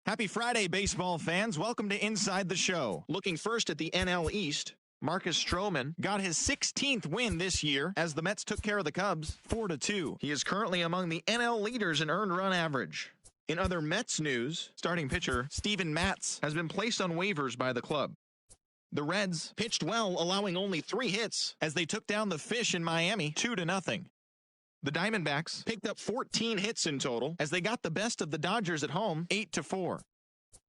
Happy Friday, baseball fans. Welcome to Inside the Show. Looking first at the NL East, Marcus Stroman got his 16th win this year as the Mets took care of the Cubs 4-2. He is currently among the NL leaders in earned run average. In other Mets news, starting pitcher Steven Matz has been placed on waivers by the club. The Reds pitched well, allowing only 3 hits as they took down the Fish in Miami 2-0. The Diamondbacks picked up 14 hits in total as they got the best of the Dodgers at home 8-4.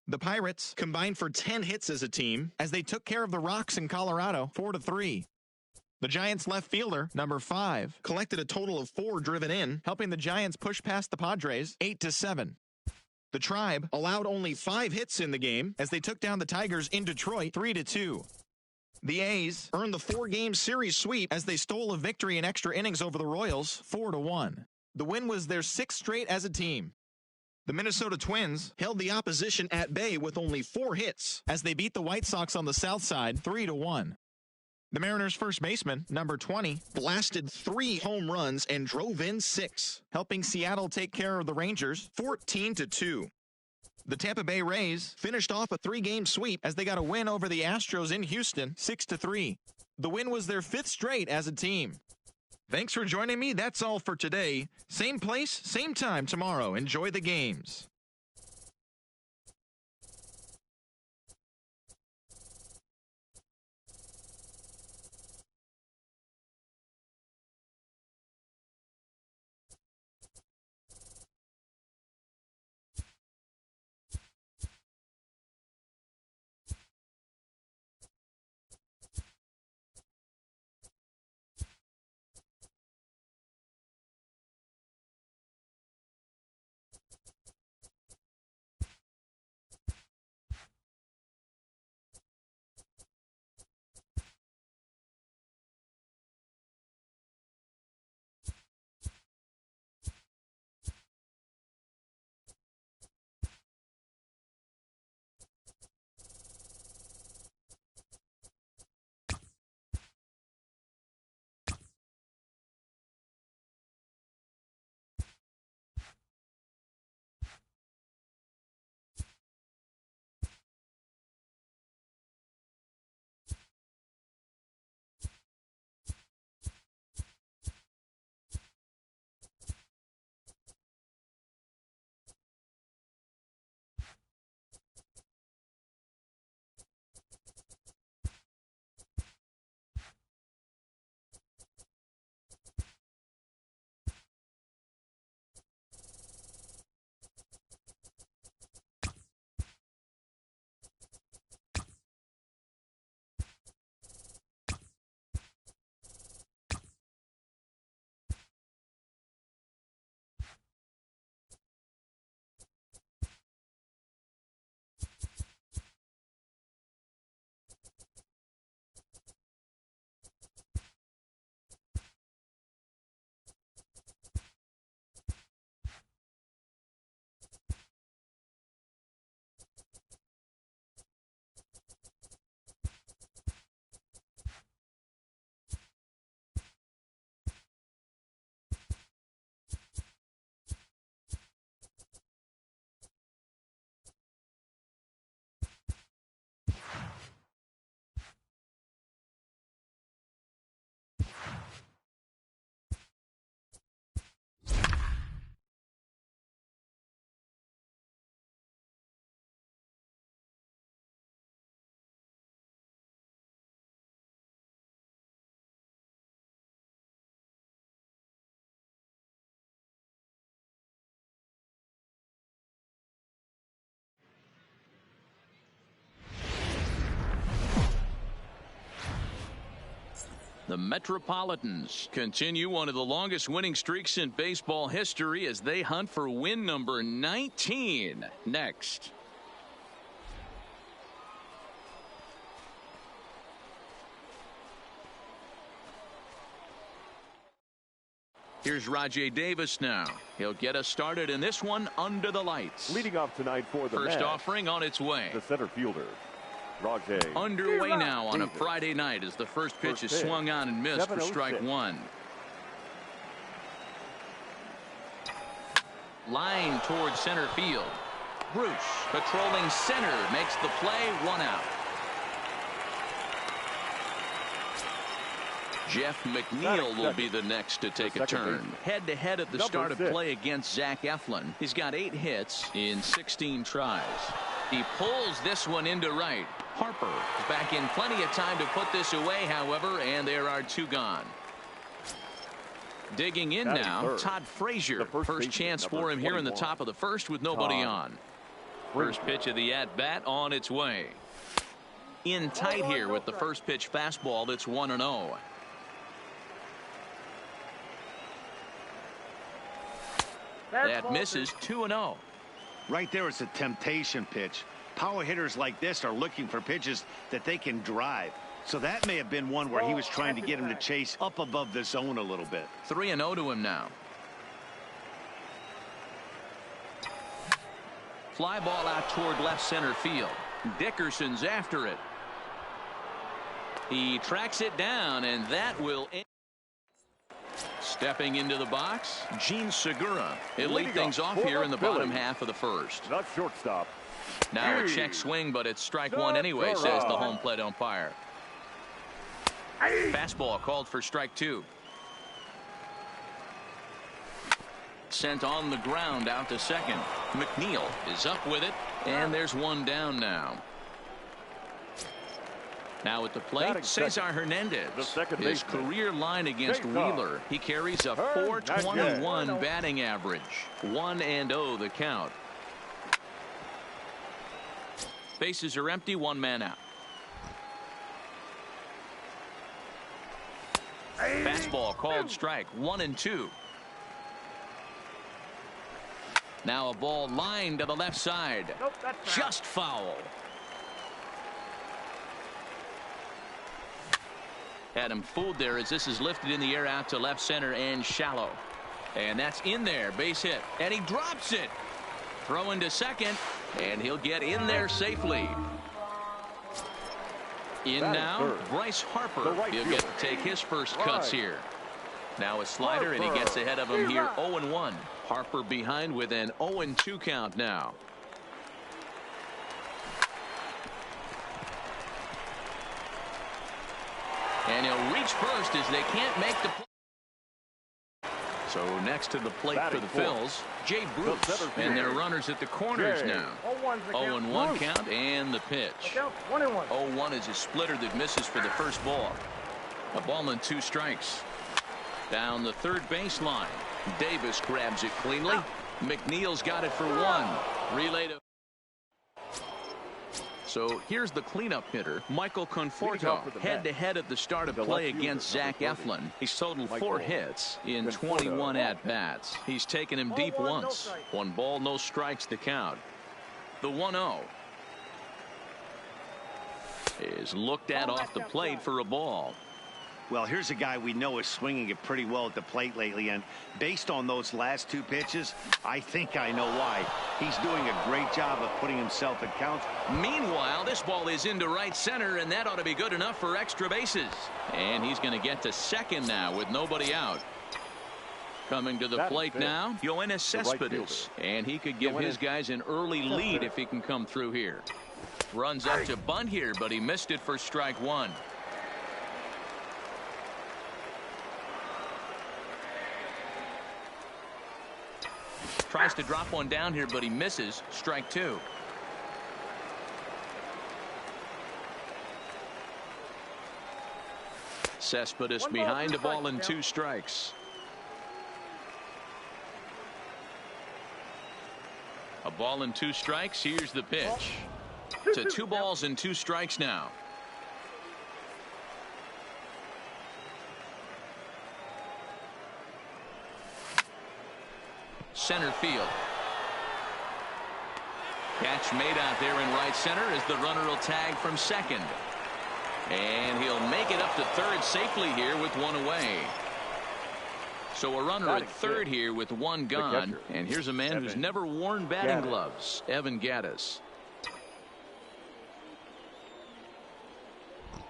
The Pirates combined for 10 hits as a team as they took care of the Rocks in Colorado 4-3. The Giants left fielder, number 5, collected a total of 4 driven in, helping the Giants push past the Padres 8-7. The Tribe allowed only 5 hits in the game as they took down the Tigers in Detroit 3-2. The A's earned the 4-game series sweep as they stole a victory in extra innings over the Royals 4-1. The win was their 6th straight as a team. The Minnesota Twins held the opposition at bay with only 4 hits as they beat the White Sox on the south side 3-1. The Mariners' first baseman, number 20, blasted 3 home runs and drove in 6, helping Seattle take care of the Rangers 14-2. The Tampa Bay Rays finished off a 3-game sweep as they got a win over the Astros in Houston 6-3. The win was their 5th straight as a team. Thanks for joining me. That's all for today. Same place, same time tomorrow. Enjoy the games. The Metropolitans continue one of the longest winning streaks in baseball history as they hunt for win number 19 next. Here's Rajay Davis now. He'll get us started in this one under the lights. Leading off tonight for the first Mets, offering on its way. the center fielder, Rajay Underway now on a Davis. Friday night as the first pitch is swung on and missed for strike 1. Line towards center field. Bruce, patrolling center, makes the play, 1 out. Jeff McNeil will be the next to take a turn. Head-to-head at the start of play against Zach Eflin. He's got 8 hits in 16 tries. He pulls this one into right. Harper is back in plenty of time to put this away, however, and there are 2 gone. Digging in now, Todd Frazier. First chance for him here in the top of the first with nobody on. First pitch of the at-bat on its way. In tight here with the first pitch fastball that's 1-0. That misses, 2-0. Right there, it's a temptation pitch. Power hitters like this are looking for pitches that they can drive. So that may have been one where he was trying to get him to chase up above the zone a little bit. 3-0 to him now. Fly ball out toward left center field. Dickerson's after it. He tracks it down, and that will end. Stepping into the box, Gene Segura. He'll lead things off here in the bottom half of the first. Not shortstop. Now a check swing, but it's strike 1 anyway, says the home plate umpire. Fastball called for strike 2. Sent on the ground out to second. McNeil is up with it, and there's 1 down now. Now at the plate, Cesar Hernandez. His career line against Wheeler. He carries a .421 batting average. 1-0 the count. Bases are empty, 1 man out. Fastball called strike, 1-2. Now a ball lined to the left side. Just foul. Had him fooled there as this is lifted in the air out to left center and shallow. And that's in there, base hit. And he drops it. Throw into second, and he'll get in there safely. In now, Bryce Harper. He'll get to take his first cuts here. Now a slider, and he gets ahead of him here, 0-1. Harper behind with an 0-2 count now. And he'll reach first as they can't make the play. So next to the plate for the Phils, Jay Bruce. And their runners at the corners now. 0-1 count and the pitch. 0-1 is a splitter that misses for the first ball. A ball and 2 strikes. Down the third baseline. Davis grabs it cleanly. McNeil's got it for 1. Relay to. So here's the cleanup hitter, Michael Conforto, head-to-head at the start of play against Zach Eflin. He's totaled 4 hits in 21 at-bats. He's taken him deep once. 1 ball, no strikes to count. The 1-0 is looked at off the plate for a ball. Well, here's a guy we know is swinging it pretty well at the plate lately, and based on those last 2 pitches, I think I know why. He's doing a great job of putting himself at count. Meanwhile, this ball is into right center, and that ought to be good enough for extra bases. And he's going to get to second now with nobody out. Coming to the plate now, Yoenis Cespedes, and he could give his guys an early lead if he can come through here. Runs up to bunt here, but he missed it for strike 1. Tries to drop one down here, but he misses. Strike 2. Cespedes behind a ball and 2 strikes. A ball and 2 strikes. Here's the pitch. To 2 balls and 2 strikes now. Center field. Catch made out there in right center as the runner will tag from second. And he'll make it up to third safely here with 1 away. So a runner at third here with 1 gone. And here's a man who's never worn batting gloves, Evan Gattis.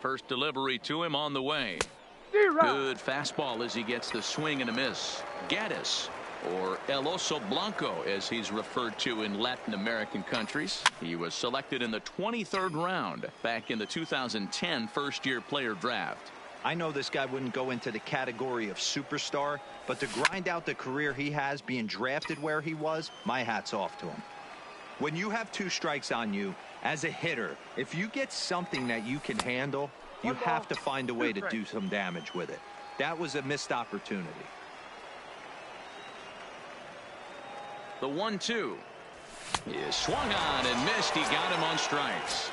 First delivery to him on the way. Good fastball as he gets the swing and a miss. Gattis or El Oso Blanco, as he's referred to in Latin American countries. He was selected in the 23rd round back in the 2010 first-year player draft. I know this guy wouldn't go into the category of superstar, but to grind out the career he has being drafted where he was, my hat's off to him. When you have 2 strikes on you, as a hitter, if you get something that you can handle, you have to find a way to do some damage with it. That was a missed opportunity. The 1-2 is swung on and missed. He got him on strikes.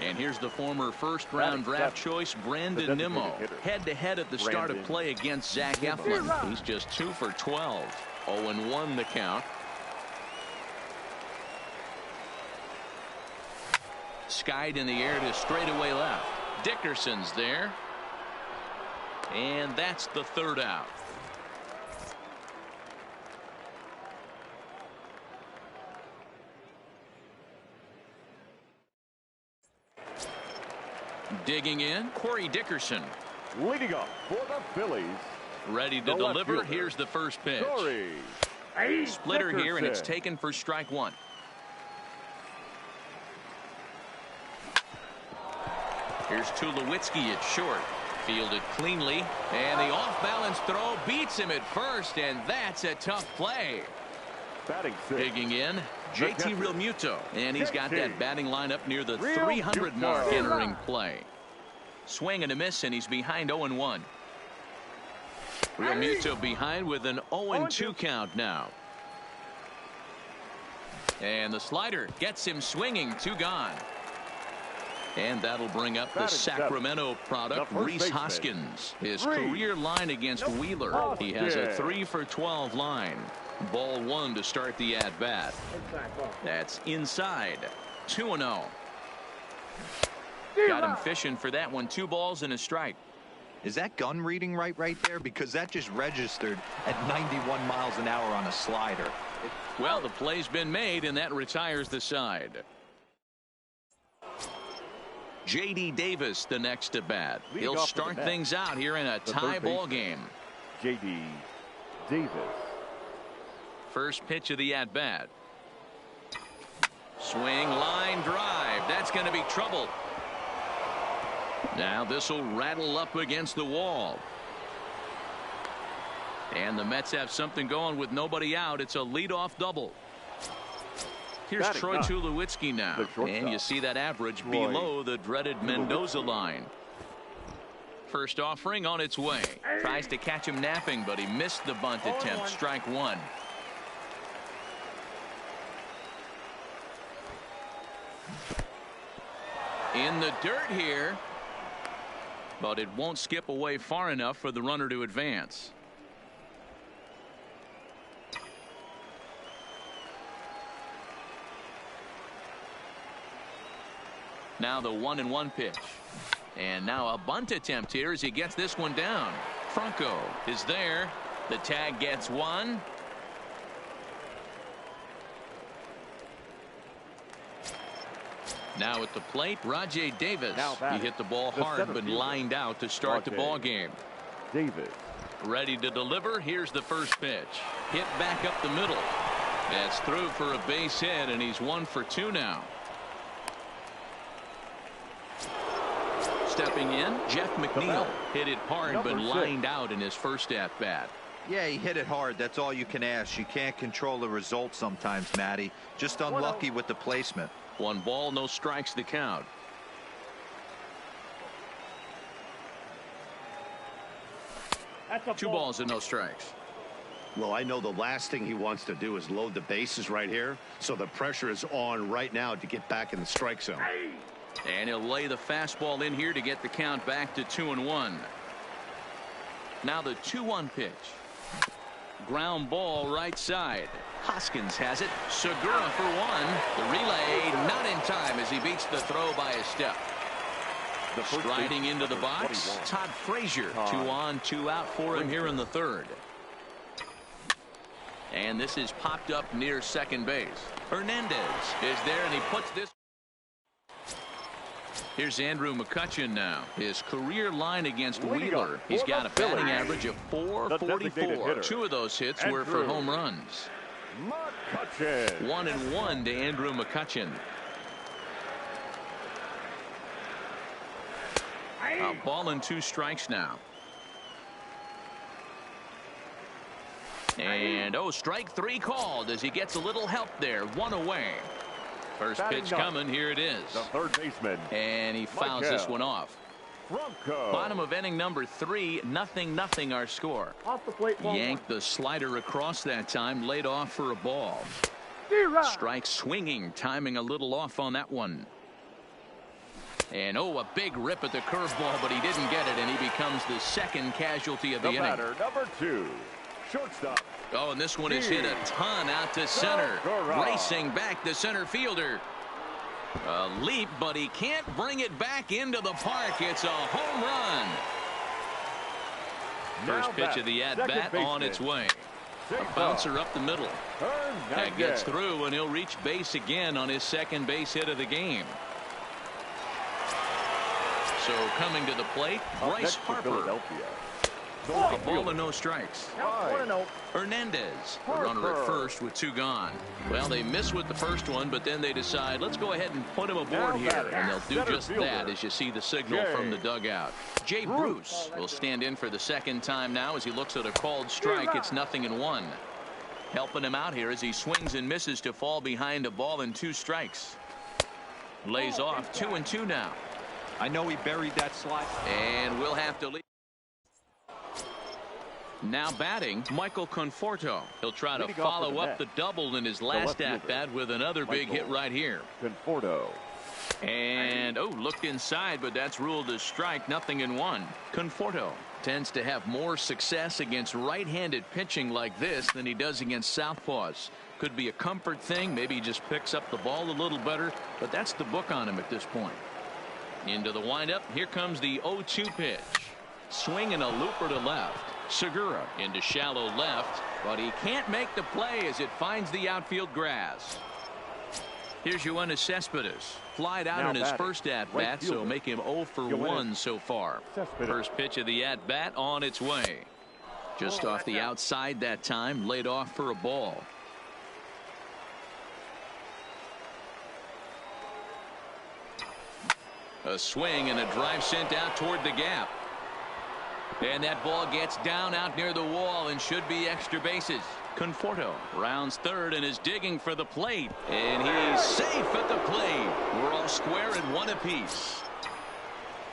And here's the former first-round draft choice, Brandon Nimmo, head-to-head at the start of play against Zach Eflin. He's just 2 for 12. 0-1 the count. Skied in the air to straightaway left. Dickerson's there. And that's the 3rd out. Digging in, Corey Dickerson. Leading up for the Phillies. Ready to deliver. Here's the first pitch. Splitter Dickerson. here, and it's taken for strike 1. Here's Tulowitzki at short. Fielded cleanly, and the off-balance throw beats him at first, and that's a tough play. Batting 6. Digging in, JT Realmuto, and he's got that batting lineup near the 300 mark entering play. Swing and a miss, and he's behind 0-1. Realmuto behind with an 0-2 count now. And the slider gets him swinging. 2 gone. And that'll bring up the Sacramento product, Rhys Hoskins. His career line against Wheeler. He has a 3 for 12 line. Ball 1 to start the at-bat. That's inside. 2-0. Got him fishing for that one. 2 balls and a strike. Is that gun reading right there? Because that just registered at 91 miles an hour on a slider. Well, the play's been made, and that retires the side. J.D. Davis, the next at bat. He'll start things out here in a tie ball game. J.D. Davis. First pitch of the at bat. Swing, line drive. That's going to be trouble. Now this will rattle up against the wall. And the Mets have something going with nobody out. It's a leadoff double. Here's Troy Tulowitzki now, and you see that average below the dreaded Mendoza line. First offering on its way. Tries to catch him napping, but he missed the bunt attempt. Strike 1. In the dirt here, but it won't skip away far enough for the runner to advance. Now the 1-1 pitch. And now a bunt attempt here as he gets this one down. Franco is there. The tag gets 1. Now at the plate, Rajay Davis. He hit the ball hard but lined out to start the ball game. Davis. Ready to deliver. Here's the first pitch. Hit back up the middle. That's through for a base hit, and he's 1 for 2 now. Stepping in, Jeff McNeil hit it hard but lined out in his first at bat. Yeah, he hit it hard. That's all you can ask. You can't control the result sometimes, Matty. Just unlucky with the placement. 1 ball, no strikes, the count. That's 2 balls and no strikes. Well, I know the last thing he wants to do is load the bases right here, so the pressure is on right now to get back in the strike zone. And he'll lay the fastball in here to get the count back to 2-1. Now the 2-1 pitch. Ground ball right side. Hoskins has it. Segura for 1. The relay not in time as he beats the throw by a step. Striding into the box, Todd Frazier. 2 on, 2 out for him here in the 3rd. And this is popped up near second base. Hernandez is there, and he puts this. Here's Andrew McCutchen now. His career line against Wheeler. He's got a batting average of .444. 2 of those hits were for home runs. 1-1 to Andrew McCutchen. A ball and 2 strikes now. And strike 3 called as he gets a little help there. 1 away. First pitch coming. Here it is. The third baseman. And he fouls this one off. Bottom of inning number 3. 0-0 our score. Off the plate. Yanked the slider across that time. Laid off for a ball. Strike swinging. Timing a little off on that one. And a big rip at the curveball, but he didn't get it, and he becomes the second casualty of the inning. Batter, number 2. Shortstop. And this one is hit a ton out to center. Racing back the center fielder. A leap, but he can't bring it back into the park. It's a home run. First pitch of the at-bat on its way. A bouncer up the middle. That gets through, and he'll reach base again on his second base hit of the game. So coming to the plate, Bryce Harper. A ball and no strikes. Hernandez, the runner at first with 2 gone. Well, they miss with the first one, but then they decide, let's go ahead and put him aboard here. And they'll do just that as you see the signal from the dugout. Jay Bruce will stand in for the second time now as he looks at a called strike. It's 0-1. Helping him out here as he swings and misses to fall behind a ball and 2 strikes. Lays off 2-2 now. I know he buried that slide. And we'll have to leave. Now batting, Michael Conforto. He'll try to follow up the double in his last at-bat with another big hit right here. Conforto. And, looked inside, but that's ruled as strike. 0-1. Conforto tends to have more success against right-handed pitching like this than he does against southpaws. Could be a comfort thing. Maybe he just picks up the ball a little better, but that's the book on him at this point. Into the windup. Here comes the 0-2 pitch. Swing and a looper to left. Segura into shallow left, but he can't make the play as it finds the outfield grass. Here's Yoenis Cespedes. Flied out in his first at-bat, so make him 0 for 1 so far. First pitch of the at-bat on its way. Just off the outside that time, laid off for a ball. A swing and a drive sent out toward the gap. And that ball gets down out near the wall and should be extra bases. Conforto rounds third and is digging for the plate. And he's safe at the plate. We're all square at 1 apiece.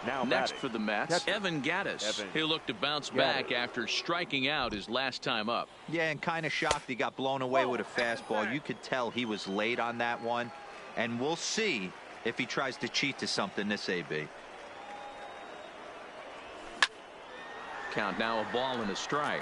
Now next for the Mets, Evan Gattis. He'll look to bounce back after striking out his last time up. Yeah, and kind of shocked he got blown away with a fastball. You could tell he was late on that one. And we'll see if he tries to cheat to something this AB. Count now, a ball and a strike.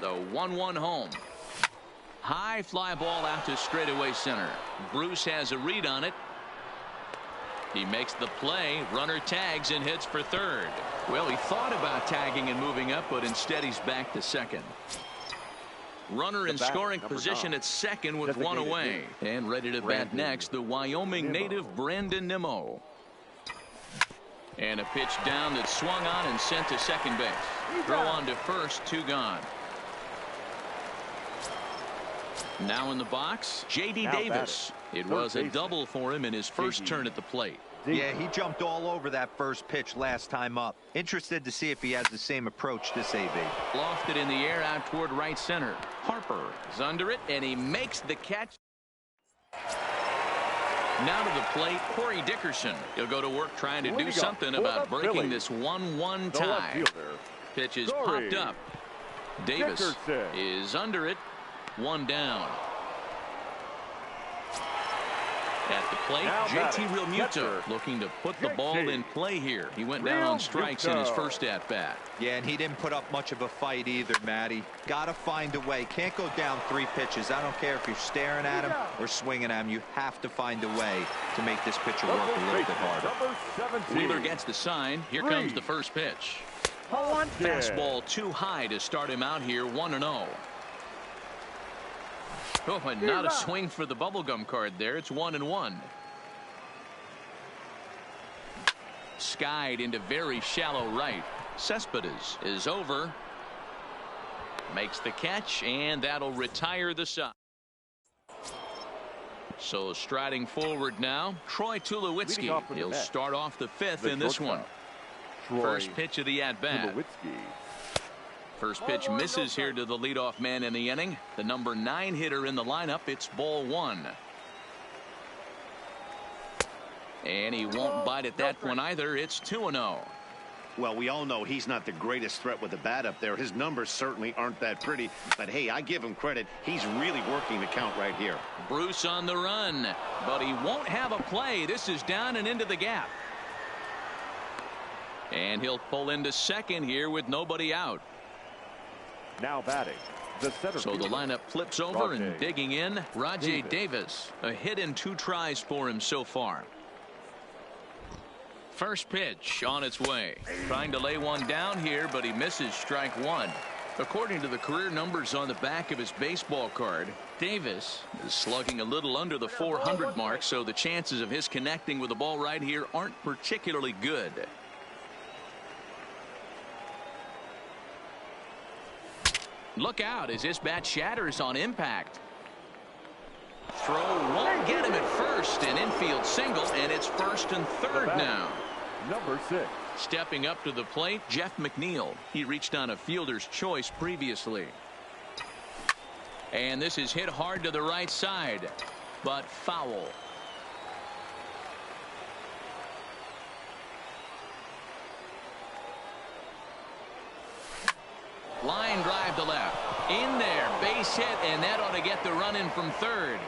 The 1-1 home. High fly ball out to straightaway center. Bruce has a read on it. He makes the play. Runner tags and hits for third. Well, he thought about tagging and moving up, but instead he's back to second. Runner in scoring position at second with 1 away. And ready to bat next, the Wyoming native Brandon Nimmo. And a pitch down that swung on and sent to second base. Throw on to first, 2 gone. Now in the box, J.D. Davis. It was a double for him in his first turn at the plate. Yeah, he jumped all over that first pitch last time up. Interested to see if he has the same approach this AB. Lofted in the air out toward right center. Harper is under it, and he makes the catch. Now to the plate, Corey Dickerson. He'll go to work trying to do something about breaking this 1-1 tie. Pitch is popped up. Davis is under it. 1 down. At the plate, JT Realmuto looking to put the ball in play here. He went down on strikes in his first at-bat. Yeah, and he didn't put up much of a fight either, Matty. Got to find a way. Can't go down 3 pitches. I don't care if you're staring at him or swinging at him. You have to find a way to make this pitcher work a little bit harder. Wheeler gets the sign. Here comes the first pitch. Fastball too high to start him out here 1-0. Oh, and not a swing for the bubblegum card there. It's 1-1. Skied into very shallow right. Cespedes is over. Makes the catch, and that'll retire the side. So striding forward now, Troy Tulowitzki. He'll start off the fifth in this one. First pitch of the at-bat. First pitch misses here to the leadoff man in the inning. The number 9 hitter in the lineup. It's ball 1. And he won't bite at that one either. It's 2-0. Well, we all know he's not the greatest threat with the bat up there. His numbers certainly aren't that pretty. But, hey, I give him credit. He's really working the count right here. Bruce on the run. But he won't have a play. This is down and into the gap. And he'll pull into second here with nobody out. Now batting, the center so fielder. The lineup flips over and digging in, Rajay Davis. A hit in 2 tries for him so far. First pitch on its way. Trying to lay one down here, but he misses strike 1. According to the career numbers on the back of his baseball card, Davis is slugging a little under the 400 mark, so the chances of his connecting with the ball right here aren't particularly good. Look out as this bat shatters on impact. Throw won't get him at first. An infield single, and it's first and third now. Number 6. Stepping up to the plate, Jeff McNeil. He reached on a fielder's choice previously. And this is hit hard to the right side, but foul. Line drive to left. In there, base hit, and that ought to get the run in from third.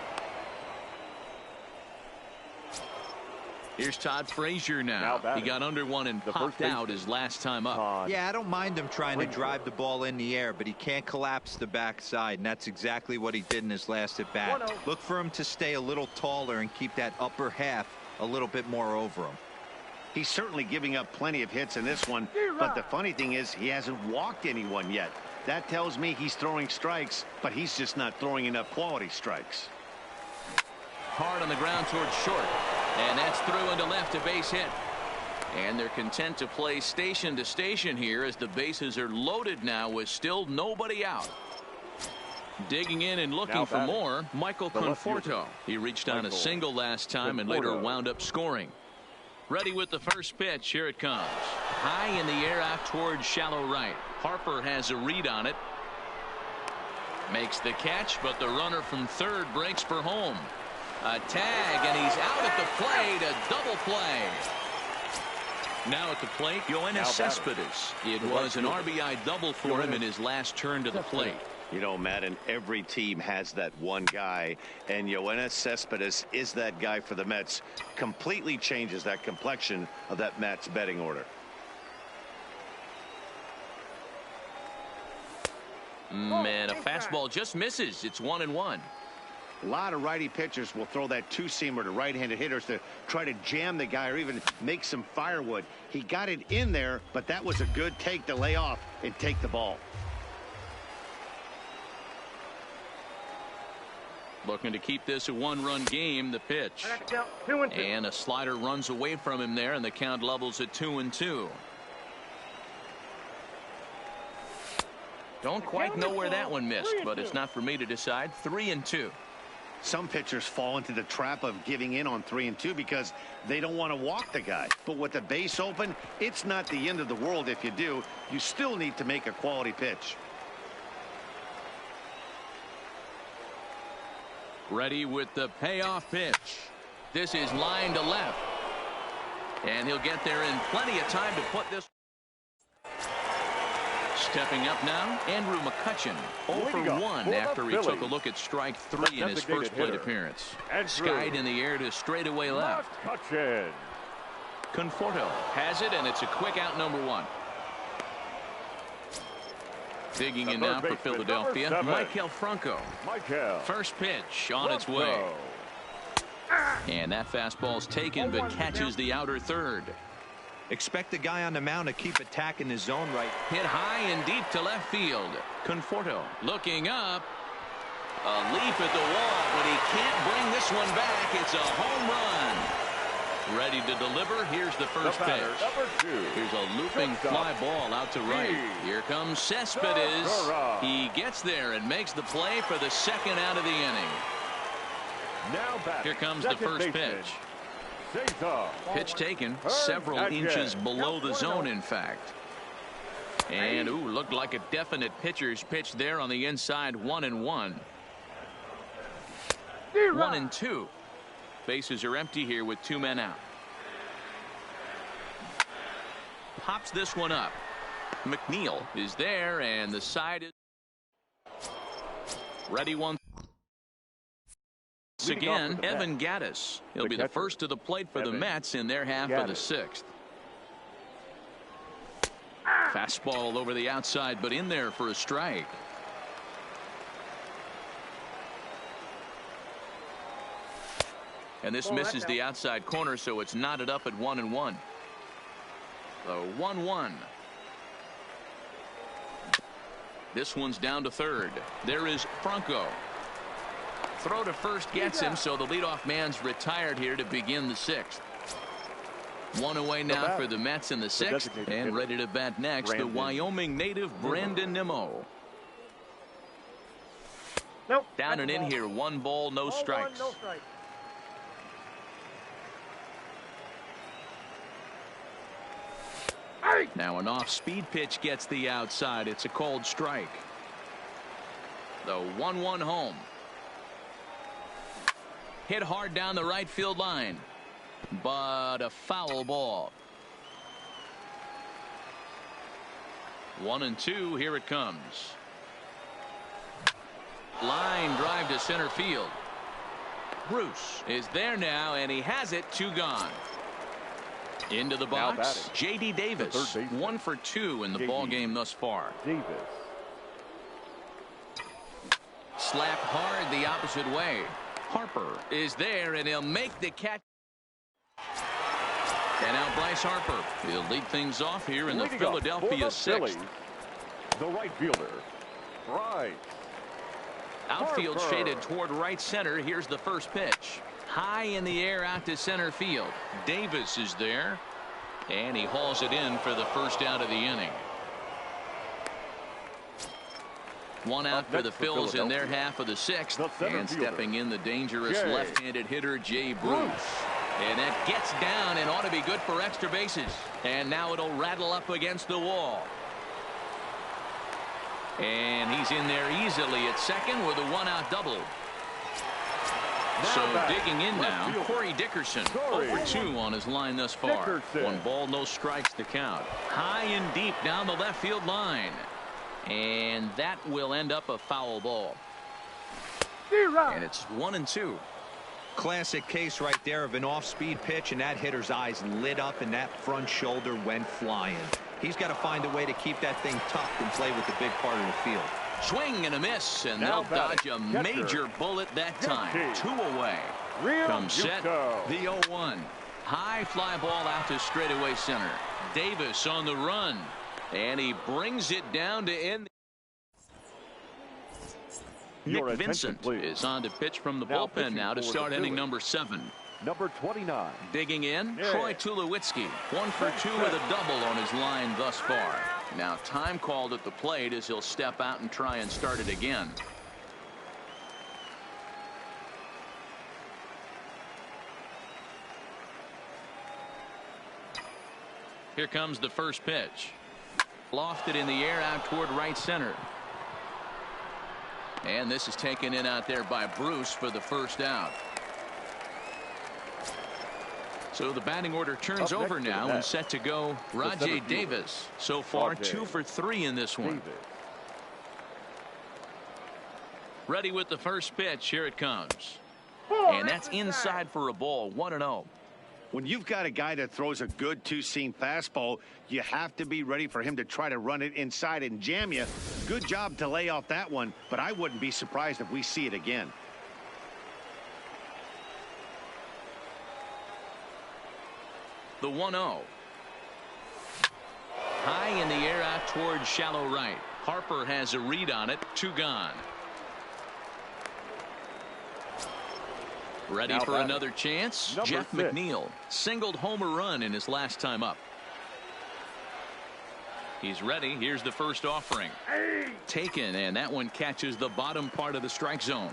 Here's Todd Frazier now. He got under one and popped out his last time up. Yeah, I don't mind him trying to drive the ball in the air, but he can't collapse the backside, and that's exactly what he did in his last at bat. Look for him to stay a little taller and keep that upper half a little bit more over him. He's certainly giving up plenty of hits in this one, but the funny thing is he hasn't walked anyone yet. That tells me he's throwing strikes, but he's just not throwing enough quality strikes. Hard on the ground towards short, and that's through into left, a base hit. And they're content to play station to station here as the bases are loaded now with still nobody out. Digging in and looking for more, Michael Conforto. He reached on a single last time and later wound up scoring. Ready with the first pitch. Here it comes. High in the air out towards shallow right. Harper has a read on it. Makes the catch, but the runner from third breaks for home. A tag, and he's out at the plate. A double play. Now at the plate, Yoenis Cespedes. It was an RBI double for him in his last turn to the plate. You know, Madden, every team has that one guy, and Yoenis Cespedes is that guy for the Mets. Completely changes that complexion of that Mets betting order. Man, a fastball just misses. It's 1-1. A lot of righty pitchers will throw that two-seamer to right-handed hitters to try to jam the guy or even make some firewood. He got it in there, but that was a good take to lay off and take the ball. Looking to keep this a one-run game. The pitch. And a slider runs away from him there, and the count levels at 2-2. Don't quite know where that one missed, but it's not for me to decide. 3-2. Some pitchers fall into the trap of giving in on 3-2 because they don't want to walk the guy. But with the base open, it's not the end of the world if you do. You still need to make a quality pitch. Ready with the payoff pitch. This is line to left. And he'll get there in plenty of time to put this. Stepping up now, Andrew McCutchen. 0 for 1 after he took a look at strike 3 in his first plate appearance. Skied in the air to straightaway left. Conforto has it, and it's a quick out, number 1. Digging in now for Philadelphia, Michael Franco. First pitch on its way. And that fastball's taken, but catches the outer third. Expect the guy on the mound to keep attacking his zone right. Hit high and deep to left field. Conforto looking up. A leap at the wall, but he can't bring this one back. It's a home run. Ready to deliver. Here's the first pitch. Here's a looping fly ball out to right. Here comes Cespedes. He gets there and makes the play for the second out of the inning. Here comes the first pitch. Pitch taken several inches below the zone, in fact. And, ooh, looked like a definite pitcher's pitch there on the inside. 1-1. 1-2. Bases are empty here with 2 men out. Pops this one up. McNeil is there, and the side is ready. Once again, Evan Gattis. He'll be the first to the plate for the Mets in their half of the 6th. Fastball over the outside, but in there for a strike. And this misses the outside corner, so it's knotted up at 1-1. So 1-1. This one's down to third. There is Franco. Throw to first gets him, so the leadoff man's retired here to begin the 6th. 1 away now for the Mets in the 6th, and ready to bat next, the Wyoming native Brandon Nimmo. Down and in here, 1 ball, no strikes. Now an off-speed pitch gets the outside. It's a called strike. The 1-1 home. Hit hard down the right field line, but a foul ball. 1-2. Here it comes. Line drive to center field. Bruce is there now, and he has it. 2 gone. Into the box, J.D. Davis. 1 for 2 in the ball game thus far. Slap hard the opposite way. Harper is there, and he'll make the catch. And now Bryce Harper. He'll lead things off here in the Philadelphia 6th. The right fielder, Bryce. Outfield shaded toward right center. Here's the first pitch. High in the air out to center field. Davis is there, and he hauls it in for the first out of the inning. 1 out for the Phils in their half of the 6th, and stepping in the dangerous left-handed hitter Jay Bruce. And that gets down and ought to be good for extra bases. And now it'll rattle up against the wall. And he's in there easily at second with a 1-out double. So digging in now, Corey Dickerson, 0 for 2 on his line thus far. 1 ball, no strikes to count. High and deep down the left field line. And that will end up a foul ball. And it's 1-2. Classic case right there of an off-speed pitch, and that hitter's eyes lit up and that front shoulder went flying. He's got to find a way to keep that thing tucked and play with the big part of the field. Swing and a miss, and they'll dodge a major bullet that time. 2 away. Comes set, the 0-1. High fly ball out to straightaway center. Davis on the run, and he brings it down to end. Nick Vincent is on to pitch from the bullpen now to start inning number 7. Number 29. Digging in, Troy Tulowitzki. 1 for 2 with a double on his line thus far. Now time called at the plate as he'll step out and try and start it again. Here comes the first pitch. Lofted in the air out toward right center. And this is taken in out there by Bruce for the first out. So the batting order turns over now and set to go Rajai Davis. So far 2 for 3 in this one. Ready with the first pitch. Here it comes. And that's inside for a ball. 1-0. When you've got a guy that throws a good 2-seam fastball, you have to be ready for him to try to run it inside and jam you. Good job to lay off that one, but I wouldn't be surprised if we see it again. The 1-0. high in the air out towards shallow right. Harper has a read on it. 2 gone. Ready Now for another chance. Jeff 6. McNeil singled home a run in his last time up. He's ready. Here's the first offering. Taken, and that one catches the bottom part of the strike zone.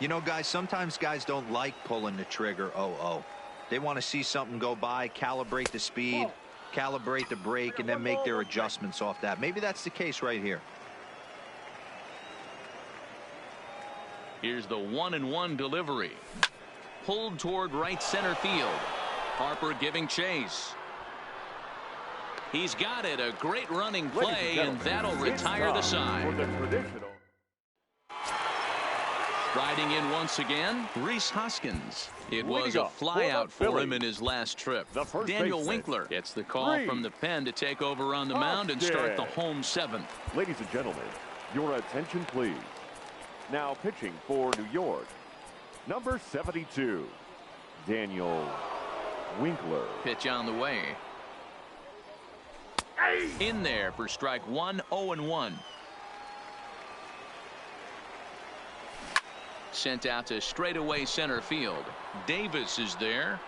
You know, guys, sometimes guys don't like pulling the trigger 0-0. They want to see something go by, calibrate the speed, calibrate the brake, and then make their adjustments off that. Maybe that's the case right here. Here's the 1-1 delivery. Pulled toward right center field. Harper giving chase. He's got it. A great running play, and that'll retire the side. Riding in once again, Rhys Hoskins. It was a flyout for him in his last trip. Daniel Winkler gets the call from the pen to take over on the mound and start the home 7th. Ladies and gentlemen, your attention please. Now pitching for New York, number 72, Daniel Winkler. Pitch on the way. In there for strike 1, 0-1. Sent out to straightaway center field. Davis is there.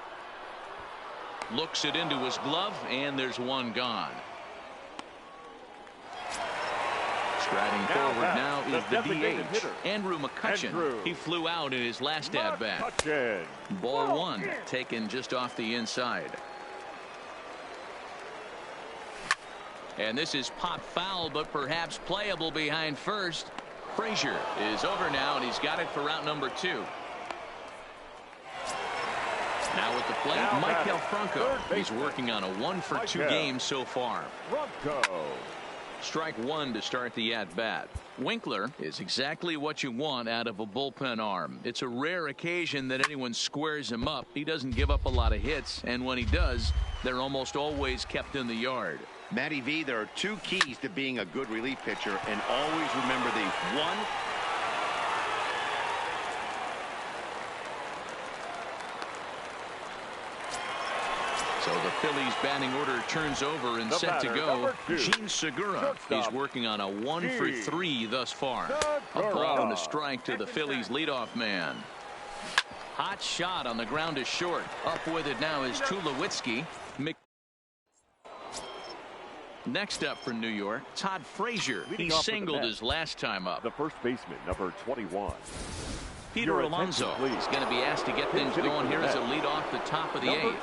Looks it into his glove, and there's 1 gone. Striding forward now is the DH, Andrew McCutchen. He flew out in his last at-bat. Ball 1, taken just off the inside. And this is pop foul, but perhaps playable behind first. Frazier is over now, and he's got it for route number 2. Now at the plate, Michael Franco. He's working on a 1-for-2 game so far. Strike 1 to start the at-bat. Winkler is exactly what you want out of a bullpen arm. It's a rare occasion that anyone squares him up. He doesn't give up a lot of hits, and when he does, they're almost always kept in the yard. Matty V, there are 2 keys to being a good relief pitcher, and always remember these. 1, so the Phillies batting order turns over and set to go. Gene Segura is working on a 1-for-3 thus far. A ball and a strike to the Phillies leadoff man. Hot shot on the ground is short. Up with it now is Tulowitzki. Next up for New York, Todd Frazier. He singled his last time up. The first baseman, number 21. Peter Alonso is going to be asked to get things going here as a lead off the top of the 8th.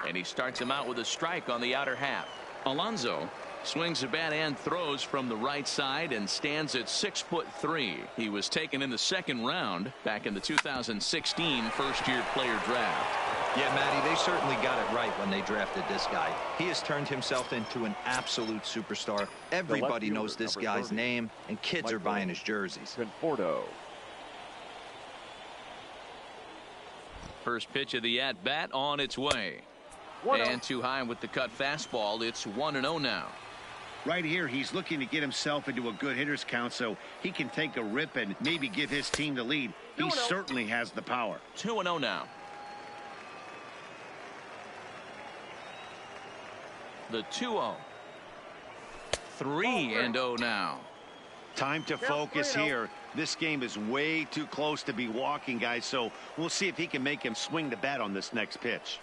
And he starts him out with a strike on the outer half. Alonso swings the bat and throws from the right side and stands at 6'3". He was taken in the 2nd round back in the 2016 first-year player draft. Yeah, Matty, they certainly got it right when they drafted this guy. He has turned himself into an absolute superstar. Everybody knows this guy's name, and kids are buying his jerseys. First pitch of the at-bat on its way. And too high with the cut fastball. It's 1-0 now. Right here, he's looking to get himself into a good hitter's count so he can take a rip and maybe give his team the lead. He certainly has the power. 2-0 now. The 2-0. 3-0 now. Time to focus here. This game is way too close to be walking, guys, so we'll see if he can make him swing the bat on this next pitch.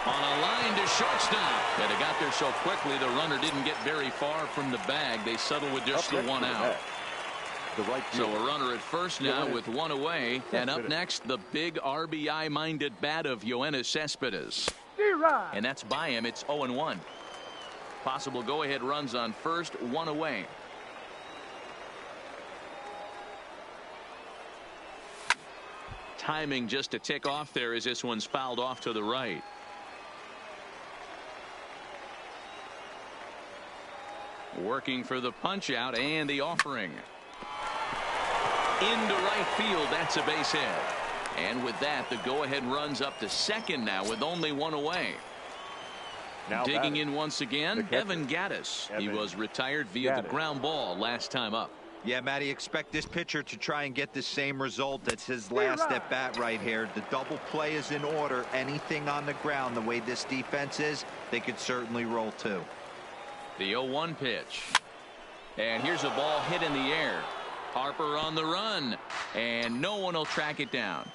On a line to shortstop. Yeah, they got there so quickly the runner didn't get very far from the bag. They settled with just the 1 out. So a runner at first now with 1 away. And up next, the big RBI-minded bat of Yoenis Cespedes. And that's by him. It's 0-1. Possible go-ahead runs on first, 1 away. Timing just to tick off there as this one's fouled off to the right. Working for the punch out and the offering. Into right field. That's a base hit. And with that, the go-ahead runs up to 2nd now with only 1 away. Now digging in once again, Evan Gattis. He was retired via the ground ball last time up. Yeah, Matty, expect this pitcher to try and get the same result. That's his last at bat right here. The double play is in order. Anything on the ground, the way this defense is, they could certainly roll too. The 0-1 pitch. And here's a ball hit in the air. Harper on the run, and no one will track it down.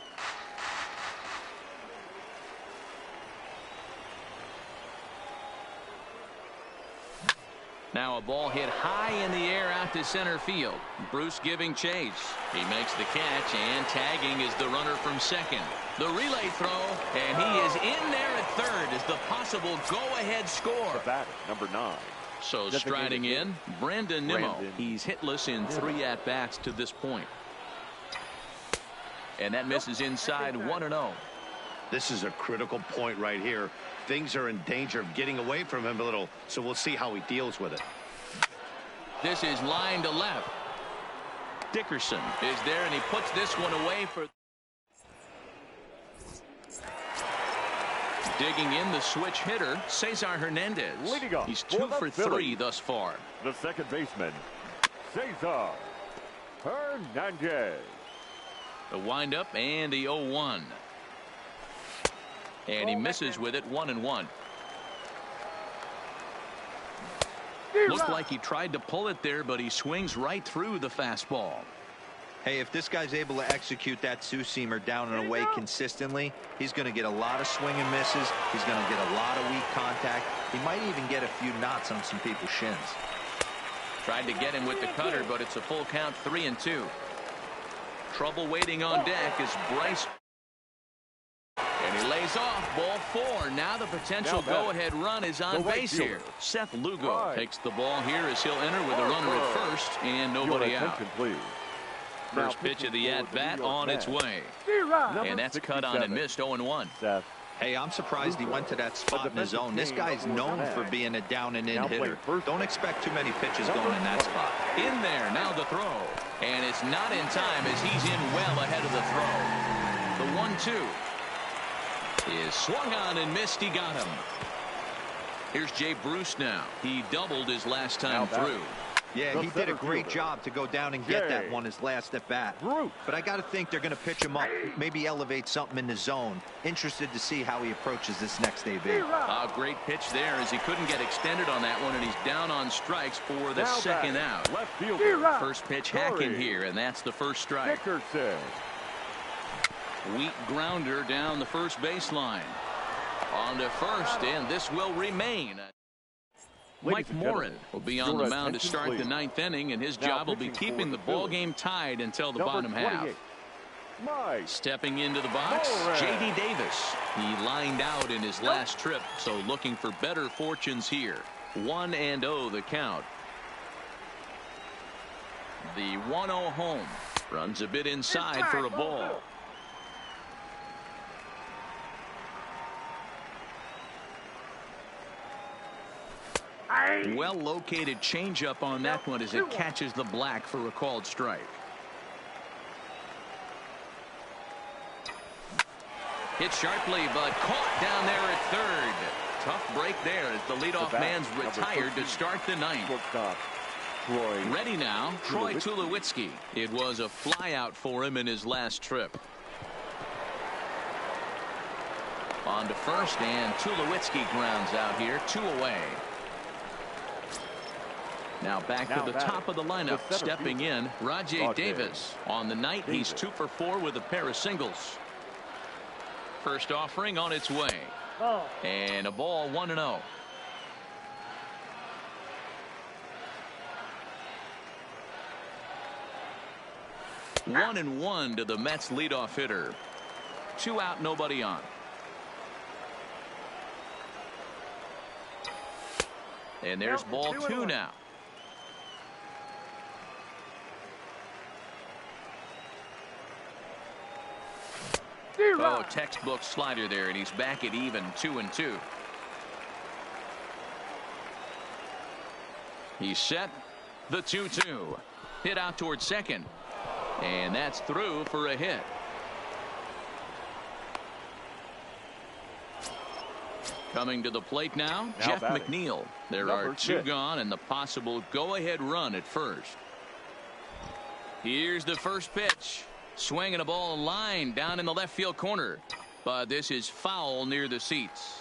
Now a ball hit high in the air out to center field. Bruce giving chase. He makes the catch, and tagging is the runner from second. The relay throw, and he is in there at third as the possible go-ahead score. The batter, number 9. So striding in, Brandon Nimmo. He's hitless in 3 at-bats to this point. And that misses inside 1-0. This is a critical point right here. Things are in danger of getting away from him a little, so we'll see how he deals with it. This is line to left. Dickerson is there, and he puts this one away for... Digging in the switch hitter, Cesar Hernandez. He's 2 for 3 thus far. The second baseman, Cesar Hernandez. The windup and the 0-1. And he misses with it, 1-1. Looked like he tried to pull it there, but he swings right through the fastball. Hey, if this guy's able to execute that two-seamer down and away consistently, he's going to get a lot of swing and misses. He's going to get a lot of weak contact. He might even get a few knots on some people's shins. Tried to get him with the cutter, but it's a full count, 3-2. Trouble waiting on deck is Bryce. And he lays off, ball 4. Now the potential go-ahead run is on base here. Seth Lugo takes the ball here as he'll enter with a runner at first and nobody out. First pitch of the at-bat on its way. And that's cut on and missed, 0-1. Hey, I'm surprised he went to that spot in his zone. This guy's known for being a down-and-in hitter. Don't expect too many pitches going in that spot. In there, now the throw. And it's not in time as he's in well ahead of the throw. The 1-2 is swung on and missed. He got him. Here's Jay Bruce now. He doubled his last time through. Yeah, he did a great job to go down and get that one his last at bat. But I got to think they're going to pitch him up, maybe elevate something in the zone. Interested to see how he approaches this next AB. A great pitch there as he couldn't get extended on that one, and he's down on strikes for the second out. First pitch hacking here, and that's the first strike. Weak grounder down the first baseline. On to first, and this will remain. Mike Morin will be on the mound to start the 9th inning, and his job will be keeping the ball game tied until the bottom half. Stepping into the box, J.D. Davis. He lined out in his last trip, so looking for better fortunes here. 1-0 the count. The 1-0 home. Runs a bit inside for a ball. Well located changeup on that one as it catches the black for a called strike. Hit sharply, but caught down there at third. Tough break there as the leadoff man's retired to start the 9th. Ready now, Troy Tulowitzki. It was a flyout for him in his last trip. On to first, and Tulowitzki grounds out here, 2 away. Now back to the top of the lineup, stepping in, Rajay Davis. On the night, he's 2 for 4 with a pair of singles. First offering on its way. And a ball, 1-0. One and 1 to the Mets leadoff hitter. 2 out, nobody on. And there's ball 2 now. Oh, textbook slider there, and he's back at even, 2-2. He's set. The 2-2. Hit out towards second. And that's through for a hit. Coming to the plate now, Jeff McNeil. There are 2 gone and the possible go-ahead run at first. Here's the first pitch. Swinging a ball line down in the left field corner. But this is foul near the seats.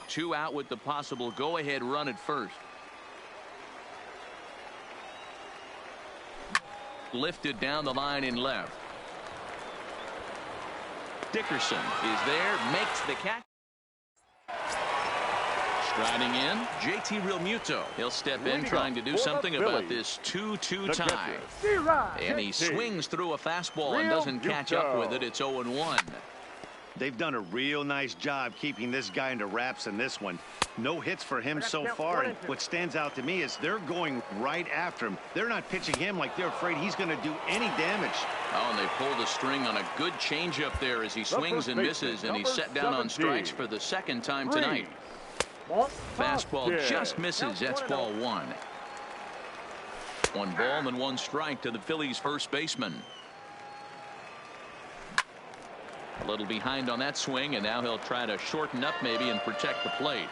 Two out with the possible go-ahead run at first. Lifted down the line in left. Dickerson is there, makes the catch. Striding in, JT Realmuto. He'll step in trying to do something about this 2-2 tie. And he swings through a fastball and doesn't catch up with it. It's 0-1. They've done a real nice job keeping this guy into wraps in this one. No hits for him so far, and what stands out to me is they're going right after him. They're not pitching him like they're afraid he's going to do any damage. Oh, and they pulled the string on a good changeup there as he swings and misses, and he's set down on strikes for the second time tonight. Fastball just misses. That's ball one. One ball and one strike to the Phillies first baseman. A little behind on that swing, and now he'll try to shorten up maybe and protect the plate.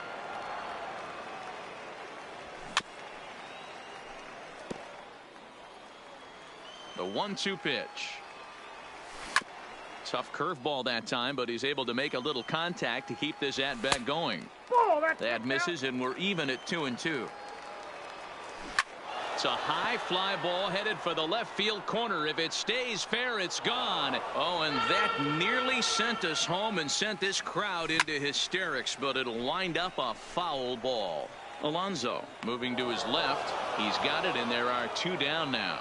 The 1-2 pitch. Tough curveball that time, but he's able to make a little contact to keep this at-bat going. That misses, and we're even at 2-2. It's a high fly ball headed for the left field corner. If it stays fair, it's gone. Oh, and that nearly sent us home and sent this crowd into hysterics, but it'll wind up a foul ball. Alonso moving to his left. He's got it, and there are two down now.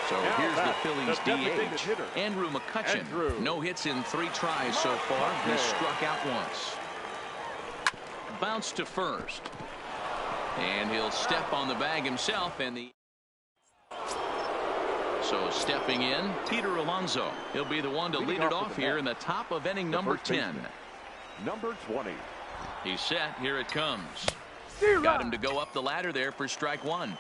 So here's the Phillies DH, Andrew McCutchen. No hits in 3 tries so far. He struck out once. Bounce to first. And he'll step on the bag himself. So stepping in, Peter Alonso. He'll be the one to lead it off here in the top of inning number 10. Number 20. He's set. Here it comes. Got him to go up the ladder there for strike one.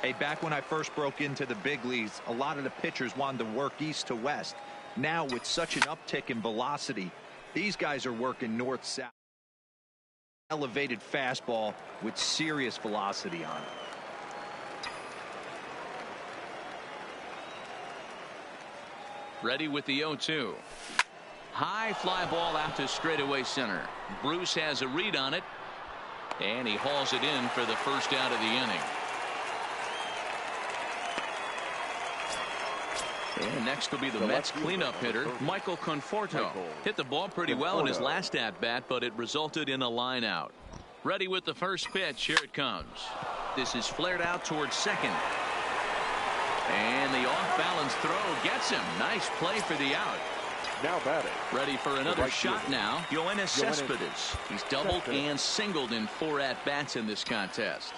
Hey, back when I first broke into the big leagues, a lot of the pitchers wanted to work east to west. Now, with such an uptick in velocity, these guys are working north-south. Elevated fastball with serious velocity on it. Ready with the 0-2. High fly ball out to straightaway center. Bruce has a read on it, and he hauls it in for the first out of the inning. And next will be the Mets cleanup hitter, Michael Conforto. Hit the ball pretty well in his last at-bat, but it resulted in a line out. Ready with the first pitch. Here it comes. This is flared out towards second. And the off-balance throw gets him. Nice play for the out. Now batting. Ready for another shot now. Yoenis Cespedes. He's doubled and singled in 4 at-bats in this contest.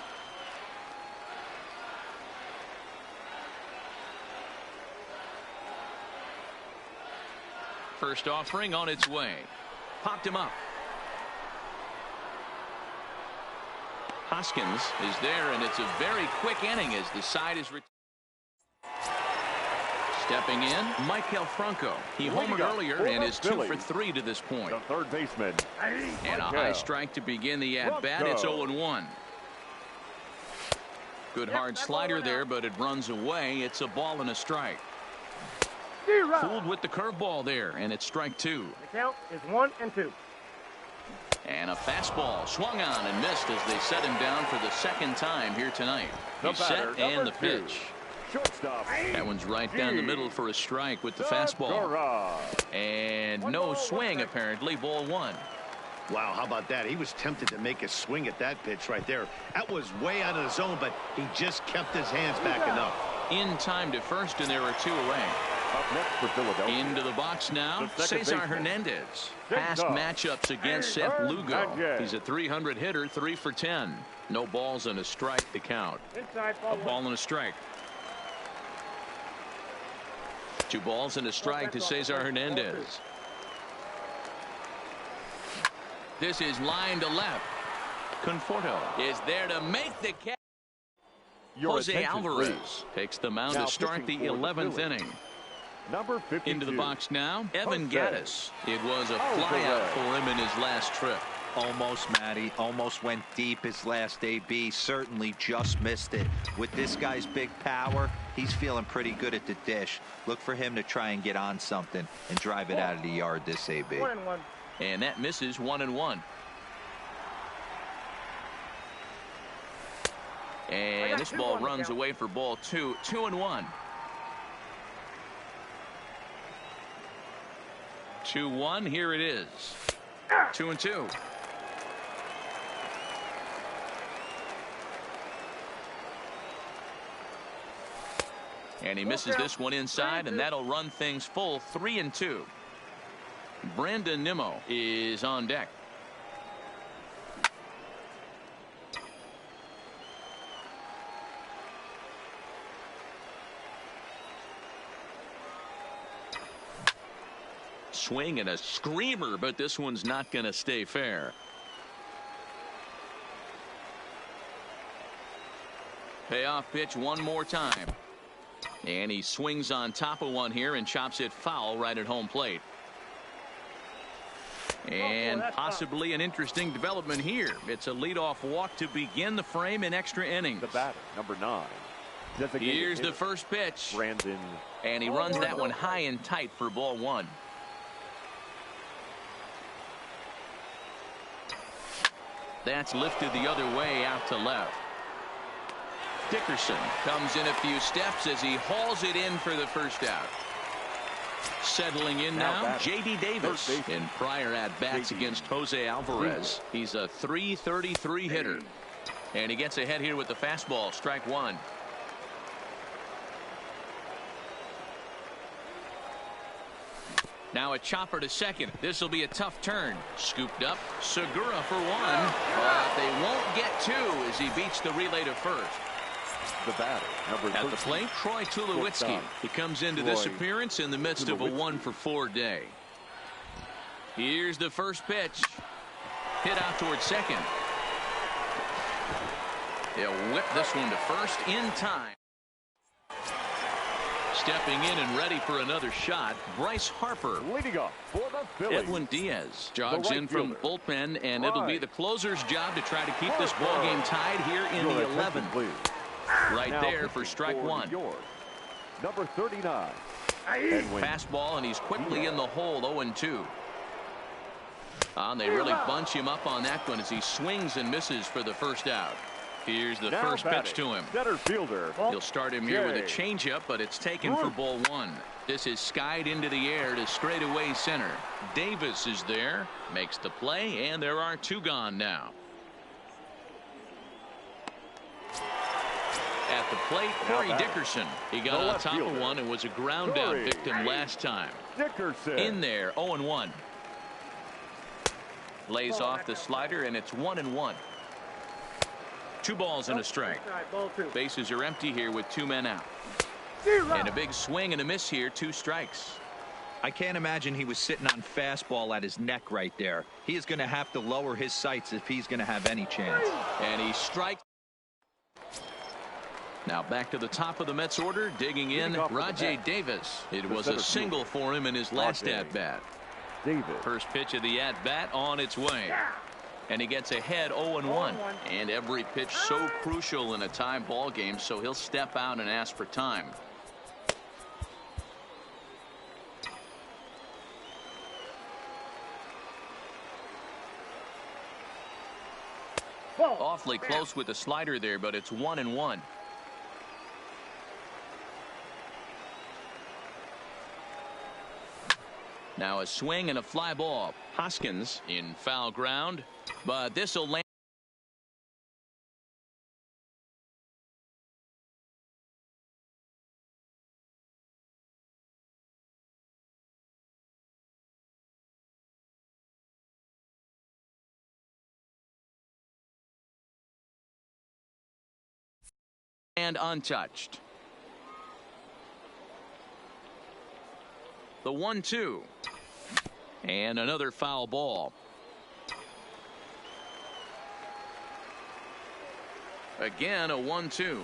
First offering on its way. Popped him up. Hoskins is there, and it's a very quick inning as the side is stepping in. Maikel Franco. He homered earlier and is 2 for 3 to this point. The third baseman. And a high strike to begin the at-bat. It's 0-1. Good hard slider there, but it runs away. It's a ball and a strike. Fooled with the curveball there, and it's strike 2. The count is 1-2. And a fastball swung on and missed as they set him down for the second time here tonight. He's set and the pitch. Shortstop. That one's right down the middle for a strike with the fastball. And no swing apparently. Ball 1. Wow, how about that? He was tempted to make a swing at that pitch right there. That was way out of the zone, but he just kept his hands back enough. In time to first, and there are 2 away. Up next for Philadelphia. Into the box now, Cesar Hernandez. Past matchups against Seth Lugo. He's a 300 hitter, 3 for 10. No balls and a strike to count. A ball and a strike. 2 balls and a strike to Cesar Hernandez. This is line to left. Conforto is there to make the catch. Jose Alvarez takes the mound to start the 11th inning. Number 52. Into the box now, Evan Gaddis. It was a flyout for him in his last trip. Almost, Matty. Almost went deep his last AB. Certainly just missed it. With this guy's big power, he's feeling pretty good at the dish. Look for him to try and get on something and drive it out of the yard this AB. 1-1. And that misses 1-1. And this ball runs away for ball 2. 2-1. 2-1. Here it is. 2-2. And he misses this one inside, and that'll run things full 3-2. Brandon Nimmo is on deck. Swing and a screamer, but this one's not going to stay fair. Payoff pitch one more time. And he swings on top of one here and chops it foul right at home plate. And possibly an interesting development here. It's a leadoff walk to begin the frame in extra innings. The batter, number 9. Here's the first pitch. Brandon. And he runs that one high and tight for ball 1. That's lifted the other way out to left. Dickerson comes in a few steps as he hauls it in for the first out. Settling in now, J.D. Davis. In prior at-bats against Jose Alvarez, he's a .333 hitter. And he gets ahead here with the fastball, strike 1. Now a chopper to second. This will be a tough turn. Scooped up. Segura for 1. But they won't get 2 as he beats the relay to first. The batter, number 13. At the plate, Troy Tulowitzki. He comes into this appearance in the midst of a 1-for-4 day. Here's the first pitch. Hit out towards second. They'll whip this one to first in time. Stepping in and ready for another shot, Bryce Harper. Leading up for the Phillies. Edwin Diaz jogs in from bullpen, and it'll be the closer's job to try to keep this ball game tied here in the 11th. Right there for strike 1. Number 39. Fastball, and he's quickly in the hole. 0-2. They really bunch him up on that one as he swings and misses for the first out. Here's the first pitch to him. Center fielder. He'll start him here with a changeup, but it's taken for ball 1. This is skied into the air to straightaway center. Davis is there, makes the play, and there are 2 gone now. At the plate, Corey Dickerson. He got on top of one and was a ground out victim last time. Dickerson. In there, 0-1. Lays off the slider, and it's 1-1. 2 balls and a strike. Bases are empty here with 2 men out. And a big swing and a miss here, 2 strikes. I can't imagine he was sitting on fastball at his neck right there. He is going to have to lower his sights if he's going to have any chance. And he strikes. Now back to the top of the Mets order, digging in, Rajay Davis. It was a single for him in his last at-bat. First pitch of the at-bat on its way. And he gets ahead 0-1. And every pitch so crucial in a tie ball game, so he'll step out and ask for time. Awfully close with the slider there, but it's 1-1. Now a swing and a fly ball. Hoskins in foul ground, but this will land. And untouched. The 1-2. And another foul ball. Again, a 1-2.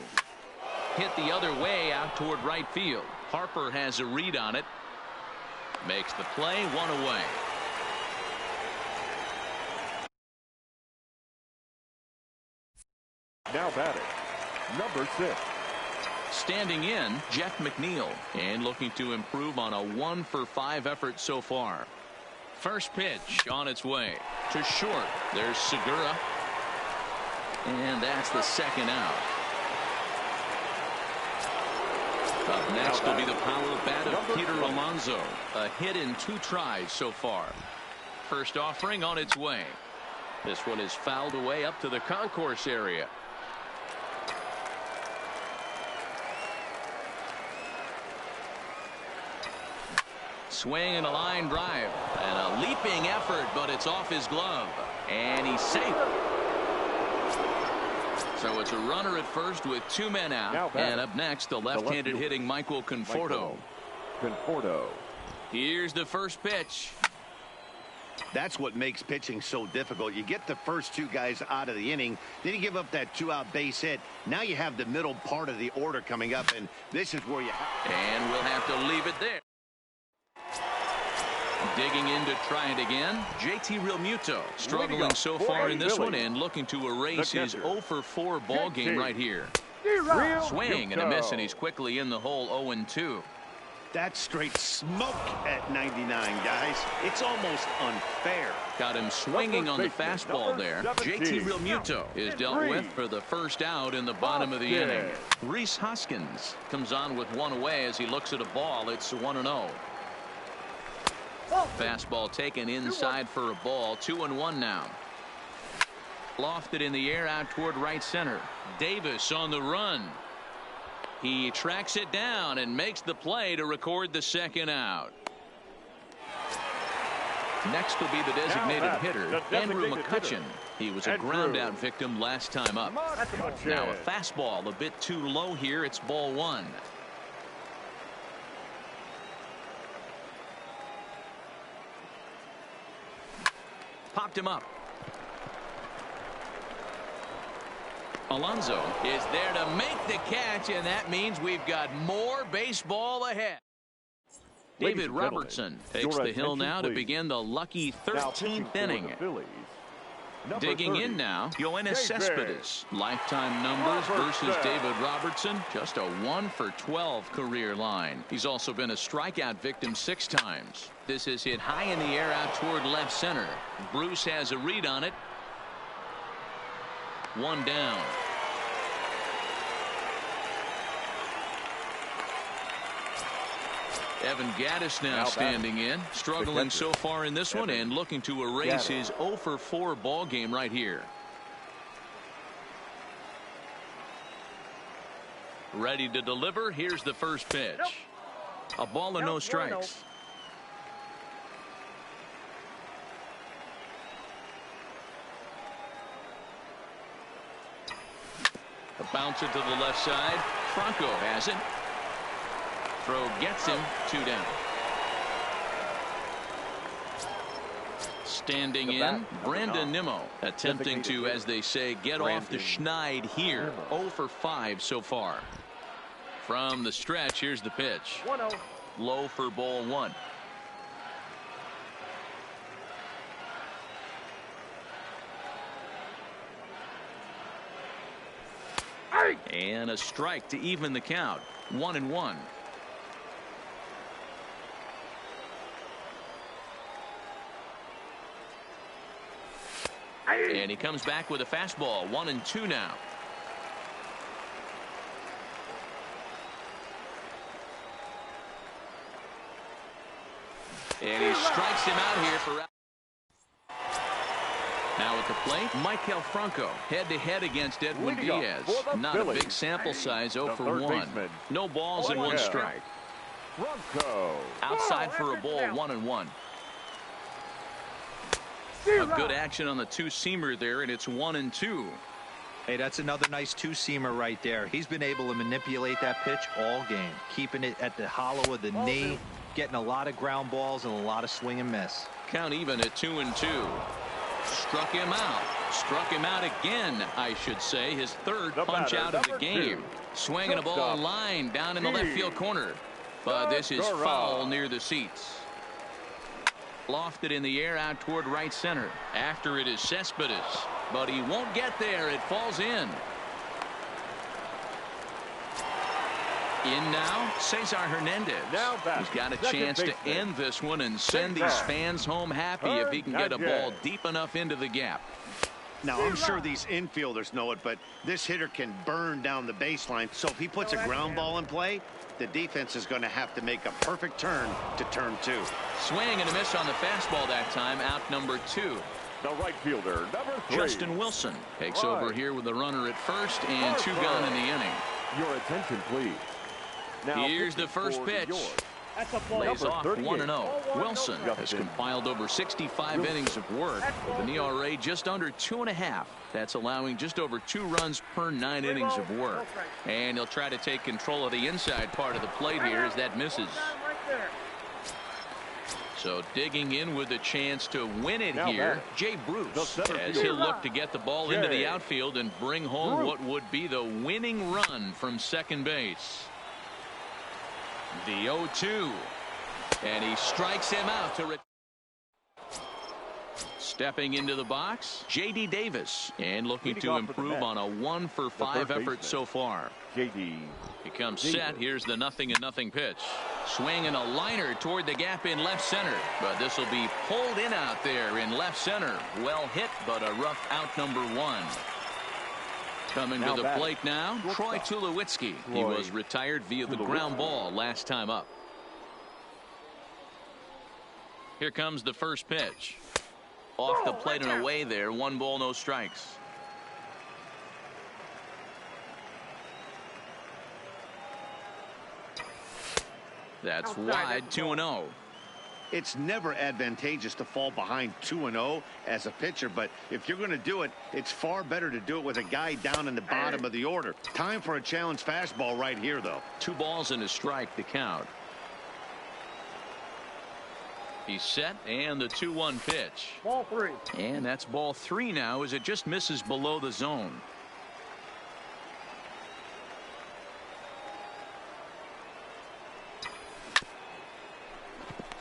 hit the other way out toward right field. Harper has a read on it. Makes the play, 1 away. Now batting, number 6. Standing in, Jeff McNeil, and looking to improve on a 1-for-5 effort so far. First pitch on its way to short. There's Segura, and that's the second out. Up next will be the power bat of Peter Alonso. A hit in 2 tries so far. First offering on its way. This one is fouled away up to the concourse area. Swing and a line drive, and a leaping effort, but it's off his glove, and he's safe. So it's a runner at first with 2 men out, and up next the left-handed hitting Michael Conforto. Here's the first pitch. That's what makes pitching so difficult. You get the first 2 guys out of the inning, then you give up that 2-out base hit. Now you have the middle part of the order coming up, and this is where you have. And we'll have to leave it there. Digging in to try it again, JT Realmuto struggling so far in this one and looking to erase his 0-for-4 ball game right here. Swing and a miss, and he's quickly in the hole. 0-2. That's straight smoke at 99, guys. It's almost unfair. Got him swinging on the fastball there. JT Realmuto is dealt with for the first out in the bottom of the inning. Rhys Hoskins comes on with 1 away as he looks at a ball. It's 1-0. Fastball taken inside for a ball. 2-1 now. Lofted in the air out toward right center. Davis on the run. He tracks it down and makes the play to record the second out. Next will be the designated hitter, Andrew McCutchen. He was a ground out victim last time up. Now a fastball a bit too low here. It's ball 1. Popped him up. Alonso is there to make the catch, and that means we've got more baseball ahead. David Robertson takes the hill now to begin the lucky 13th inning. Digging in now, Yoenis Cespedes. Lifetime numbers versus David Robertson. Just a 1-for-12 career line. He's also been a strikeout victim 6 times. This is hit high in the air out toward left center. Bruce has a read on it. 1 down. Evan Gattis now standing in, struggling so far in this one and looking to erase his 0-for-4 ball game right here. Ready to deliver. Here's the first pitch. A ball and no strikes. A bouncer to the left side. Franco has it. Throw gets him. 2 down. Standing in, Brandon Nimmo attempting to, as they say, get off the schneid here. 0-for-5 so far. From the stretch, here's the pitch. 1-0. Low for ball 1. And a strike to even the count. 1-1. And he comes back with a fastball. 1-2 now. And he strikes him out here for. Now at the plate, Maikel Franco head-to-head against Edwin Diaz. Not a big sample size. 0-for-1. No balls and 1 strike. Outside for a ball. 1-1. A good action on the 2-seamer there, and it's 1-2. Hey, that's another nice 2-seamer right there. He's been able to manipulate that pitch all game, keeping it at the hollow of the knee, getting a lot of ground balls and a lot of swing and miss. Count even at 2-2. Struck him out. Struck him out again, I should say. His 3rd punch out of the game. Swinging a ball line down in the left field corner. But this is foul near the seats. Lofted in the air out toward right center. After it is Cespedes. But he won't get there. It falls in. In now, Cesar Hernandez. He's got a chance to end this one and send these fans home happy if he can get a ball deep enough into the gap. Now, I'm sure these infielders know it, but this hitter can burn down the baseline. So if he puts a ground ball in play, the defense is going to have to make a perfect turn to turn 2. Swing and a miss on the fastball that time. Out number 2. The right fielder, number 3. Justin Wilson takes over here with the runner at first and 2 gone in the inning. Your attention, please. Now, here's the first pitch. Lays off 1-0. Wilson has compiled over 65 innings of work with an ERA just under 2.5. That's allowing just over 2 runs per 9 innings of work. And he'll try to take control of the inside part of the plate here as that misses. So digging in with a chance to win it here, Jay Bruce, as he'll look to get the ball into the outfield and bring home what would be the winning run from second base. The 0-2, and he strikes him out to stepping into the box, J.D. Davis, and looking to improve on a 1-for-5 effort so far. J.D. He comes set. Here's the 0-0 pitch. Swinging a liner toward the gap in left center, but this will be pulled in out there in left center. Well hit, but a rough out number 1. Coming to the plate now, Troy Tulowitzki. He was retired via the ground ball last time up. Here comes the first pitch. Off the plate and away there. 1 ball, no strikes. That's wide, 2-0. It's never advantageous to fall behind 2-0 as a pitcher, but if you're going to do it, it's far better to do it with a guy down in the bottom of the order. Time for a challenge fastball right here, though. 2 balls and a strike to count. He's set, and the 2-1 pitch. Ball 3. And that's ball 3 now as it just misses below the zone.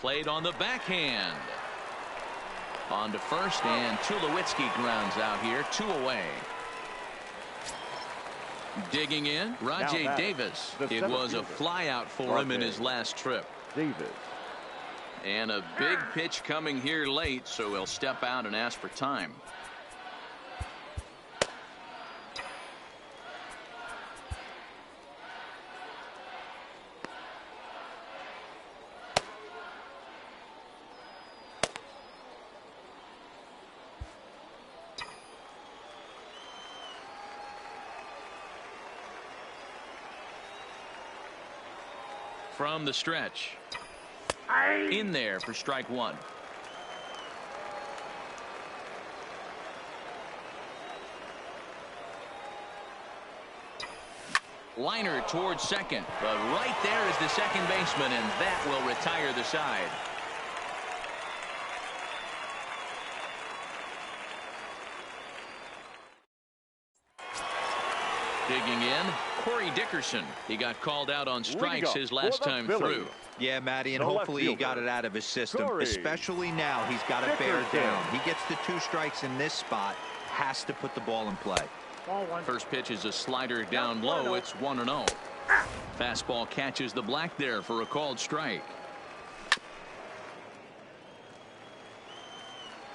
Played on the backhand. On to first, and Tulowitzki grounds out here. 2 away. Digging in, Rajay Davis. It was a fly out for him in his last trip. Davis. And a big pitch coming here late, so he'll step out and ask for time. From the stretch. In there for strike 1. Liner towards second, but right there is the second baseman, and that will retire the side. Digging in, Corey Dickerson. He got called out on strikes his last time through. Yeah, Matty, and hopefully he got it out of his system. Especially now, he's got to bear down. He gets the 2 strikes in this spot, has to put the ball in play. First pitch is a slider down low. It's 1-0. Fastball catches the black there for a called strike.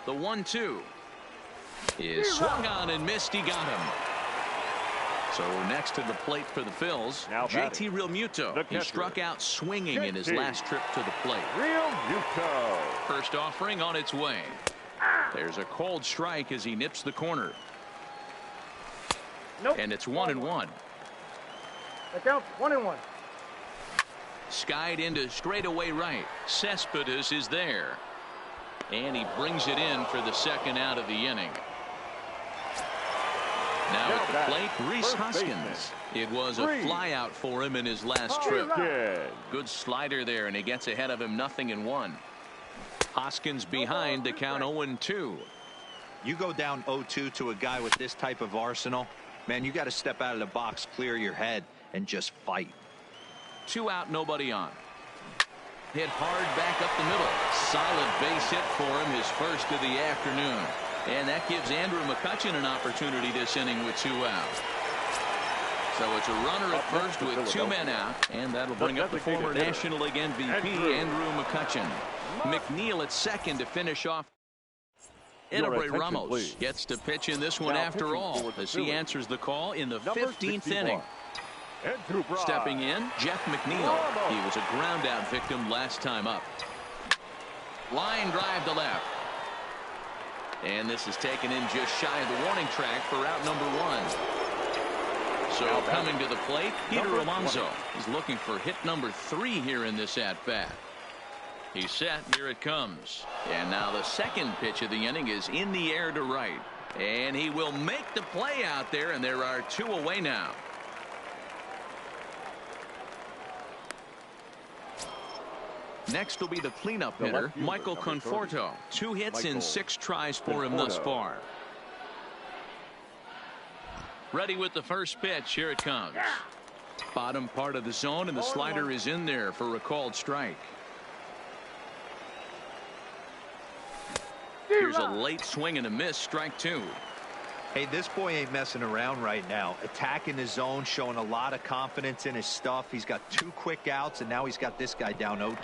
The 1-2 is swung on and missed. He got him. So next to the plate for the Phils, JT Realmuto. He struck out swinging in his last trip to the plate. Realmuto. First offering on its way. There's a cold strike as he nips the corner. And it's 1-1. That counts. 1-1. Skied into straightaway right. Cespedes is there. And he brings it in for the second out of the inning. Now at the plate, Rhys Hoskins. It was a flyout for him in his last trip. Good slider there, and he gets ahead of him 0-1. Hoskins behind to count 0-2. You go down 0-2 to a guy with this type of arsenal, man, you got to step out of the box, clear your head. and just fight. 2 out, nobody on. Hit hard back up the middle. Solid base hit for him, his first of the afternoon. And that gives Andrew McCutchen an opportunity this inning with 2 outs. So it's a runner at first with 2 men out. And that'll bring up the former National League MVP, Andrew McCutchen. McNeil at second to finish off. Enrique Ramos gets to pitch in this one after all, as he answers the call in the 15th inning. Stepping in, Jeff McNeil. He was a ground out victim last time up. Line drive to left. And this is taken in just shy of the warning track for out number 1. So coming to the plate, Peter Alonso. He's looking for hit number 3 here in this at-bat. He's set. Here it comes. And now the second pitch of the inning is in the air to right. And he will make the play out there, and there are 2 away now. Next will be the cleanup hitter, Michael Conforto. 2 hits in 6 tries for him thus far. Ready with the first pitch. Here it comes. Bottom part of the zone, and the slider is in there for a called strike. Here's a late swing and a miss, strike 2. Hey, this boy ain't messing around right now. Attacking the zone, showing a lot of confidence in his stuff. He's got 2 quick outs, and now he's got this guy down 0-2.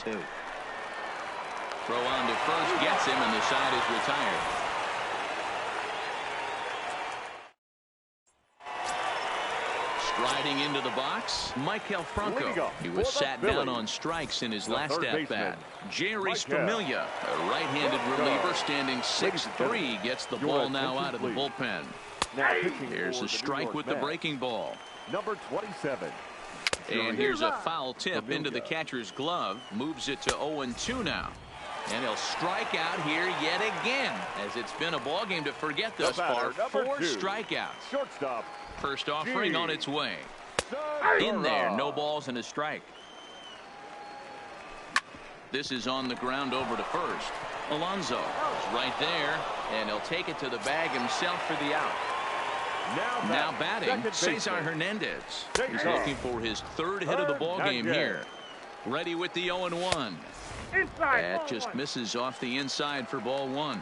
Throw on to first, gets him, and the side is retired. Striding into the box, Maikel Franco. He was sat down on strikes in his last at-bat. Jerry Spermilla, a right-handed reliever standing 6'3", gets the ball now out of the bullpen. Here's a strike with the breaking ball. Number 27. And here's a foul tip into the catcher's glove. Moves it to 0-2 now. And he'll strike out here yet again, as it's been a ball game to forget thus far. 4 strikeouts. Shortstop. First offering on its way. In there, no balls and a strike. This is on the ground over to first. Alonso is right there, and he'll take it to the bag himself for the out. Now batting, Cesar Hernandez. He's looking for his 3rd hit of the ball game here. Ready with the 0-1. That just misses off the inside for ball 1.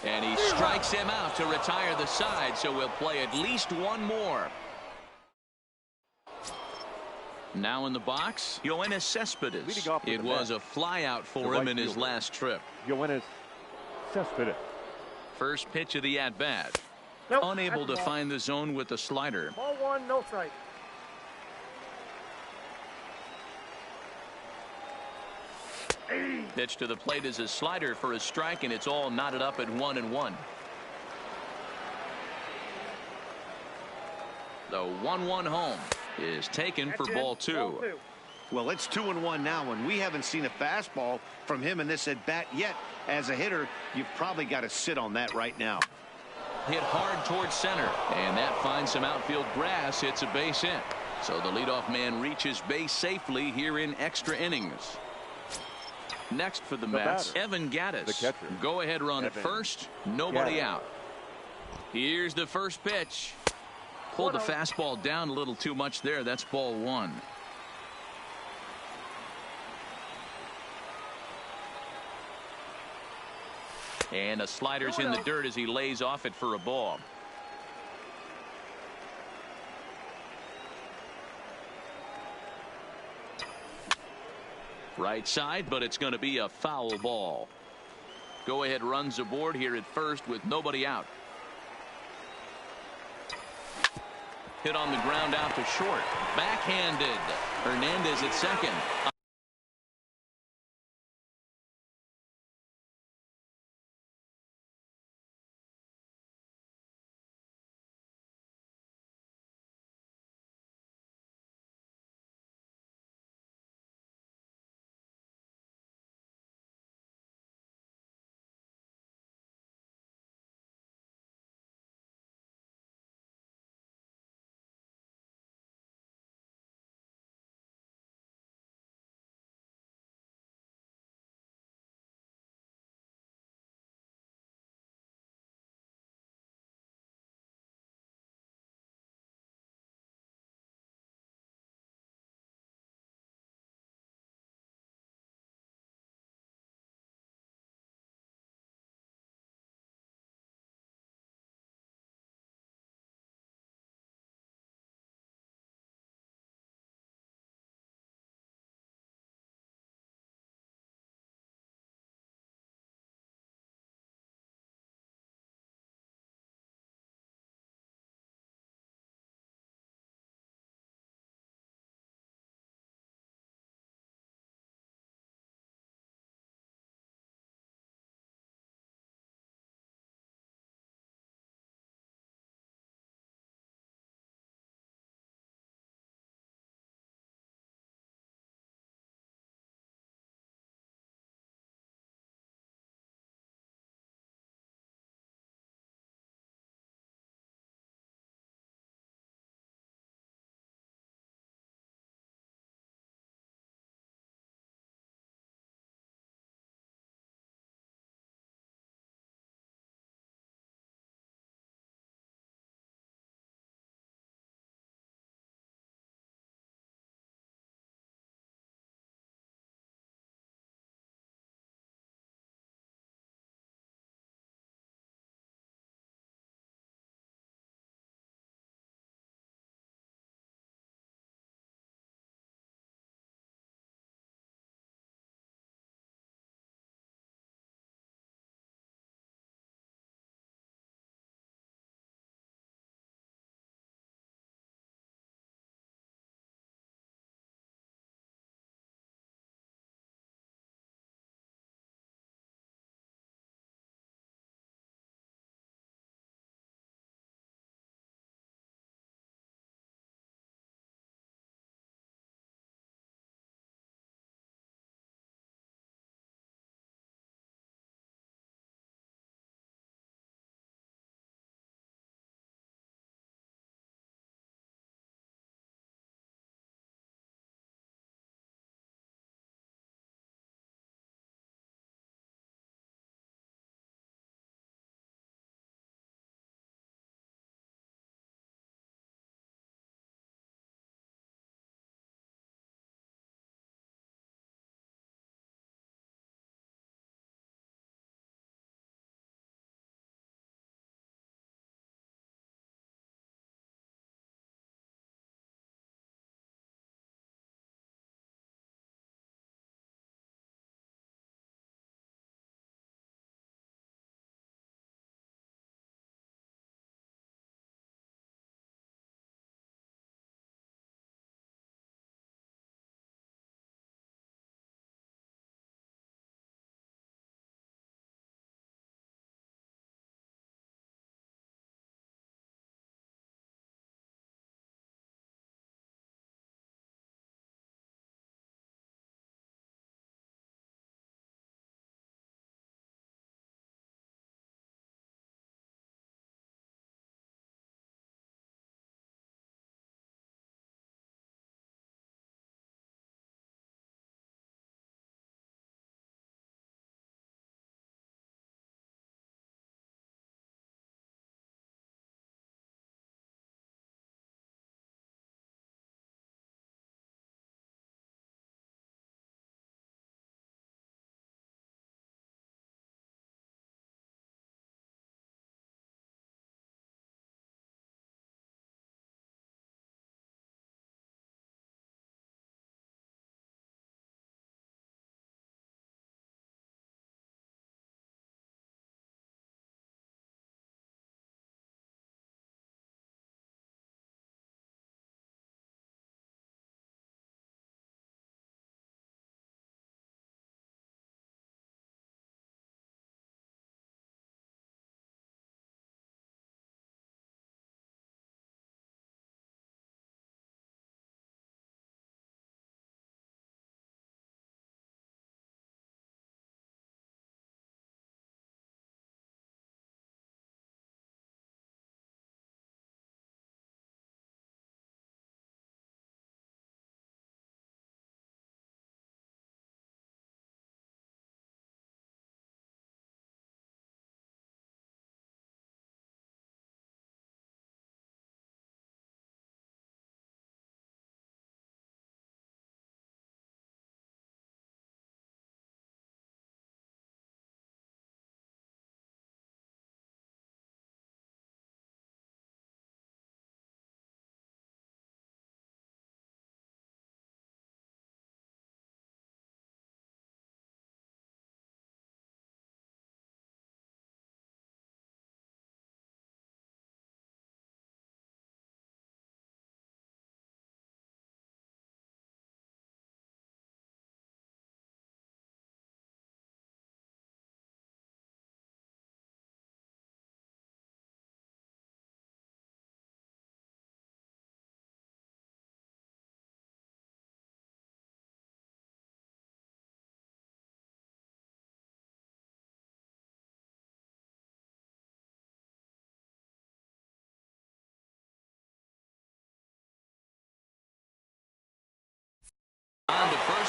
And he strikes him out to retire the side, so we'll play at least 1 more. Now in the box, Yoenis Cespedes. It was a flyout for him in his last trip. Yoenis Cespedes. First pitch of the at-bat. Unable to find the zone with the slider. Ball 1, no strike. Pitch to the plate is a slider for a strike, and it's all knotted up at 1-1. The 1-1 home is taken for ball 2. Well, it's 2-1 now, and we haven't seen a fastball from him in this at bat yet. As a hitter, you've probably got to sit on that right now. Hit hard towards center, and that finds some outfield grass. It's a base hit. So the leadoff man reaches base safely here in extra innings. Next for the Mets, Evan Gattis. Go ahead run at first, nobody out. Here's the first pitch. Pulled the fastball down a little too much there. That's ball 1. And a slider's in the dirt as he lays off it for a ball. Right side, but it's going to be a foul ball. Go ahead runs aboard here at first with nobody out. Hit on the ground out to short. Backhanded. Hernandez at second.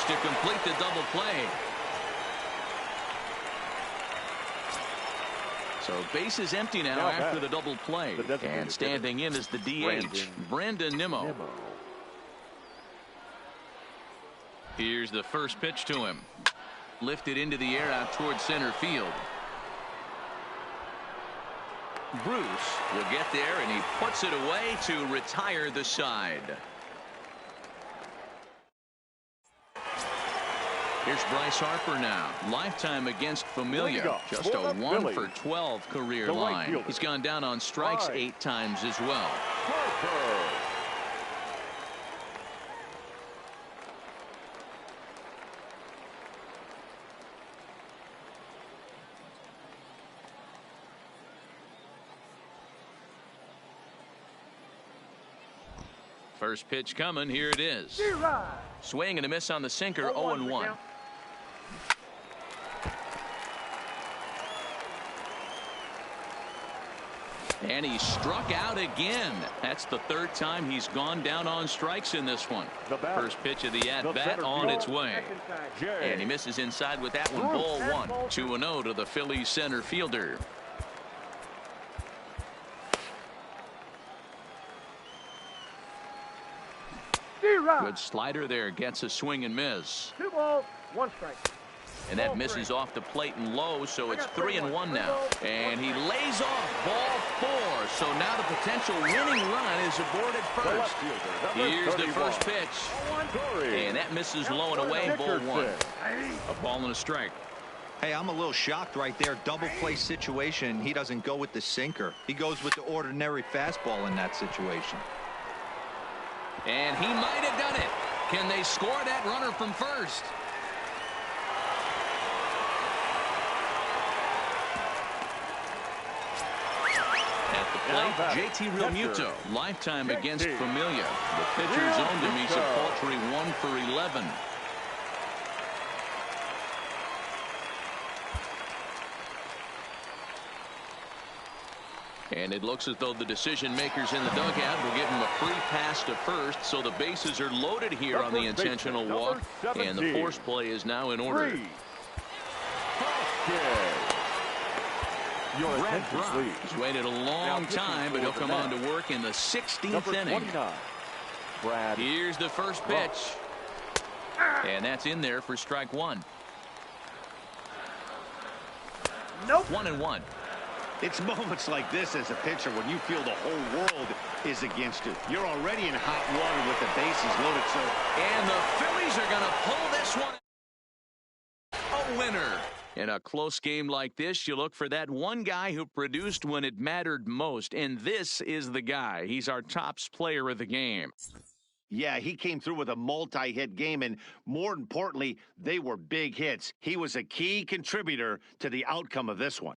to complete the double play. So base is empty now after the double play. And standing in is the DH, Brandon Nimmo. Here's the first pitch to him. Lifted into the air out towards center field. Bruce will get there, and he puts it away to retire the side. Here's Bryce Harper now. Lifetime against Familia. Just a 1 for 12 career line. He's gone down on strikes 8 times as well. First pitch coming. Here it is. Swing and a miss on the sinker. 0-1. And he struck out again. That's the 3rd time he's gone down on strikes in this one. First pitch of the at-bat on its way. And he misses inside with that one. Ball 1. 2-0 to the Phillies center fielder. Good slider there. Gets a swing and miss. 2 balls, 1 strike. And that misses off the plate and low, so it's 3-1 now. And he lays off ball 4. So now the potential winning run is aboard at first. Here's the first pitch. And that misses low and away. Ball 1. A ball and a strike. Hey, I'm a little shocked right there. Double play situation. He doesn't go with the sinker. He goes with the ordinary fastball in that situation. And he might have done it. Can they score that runner from first? At the plate, JT Realmuto. Lifetime against Familia. The pitcher's owned him. He's a paltry 1 for 11. And it looks as though the decision makers in the dugout will give him a free pass to first. So the bases are loaded here on the intentional walk. And the force play is now in order. Brad Brock has waited a long time, but he'll come on to work in the 16th inning. Here's the first pitch. And that's in there for strike 1. Nope. 1-1. It's moments like this as a pitcher when you feel the whole world is against you. You're already in hot water with the bases loaded. And the Phillies are going to pull this one. A winner. In a close game like this, you look for that one guy who produced when it mattered most. And this is the guy. He's our top player of the game. Yeah, he came through with a multi-hit game, and more importantly, they were big hits. He was a key contributor to the outcome of this one.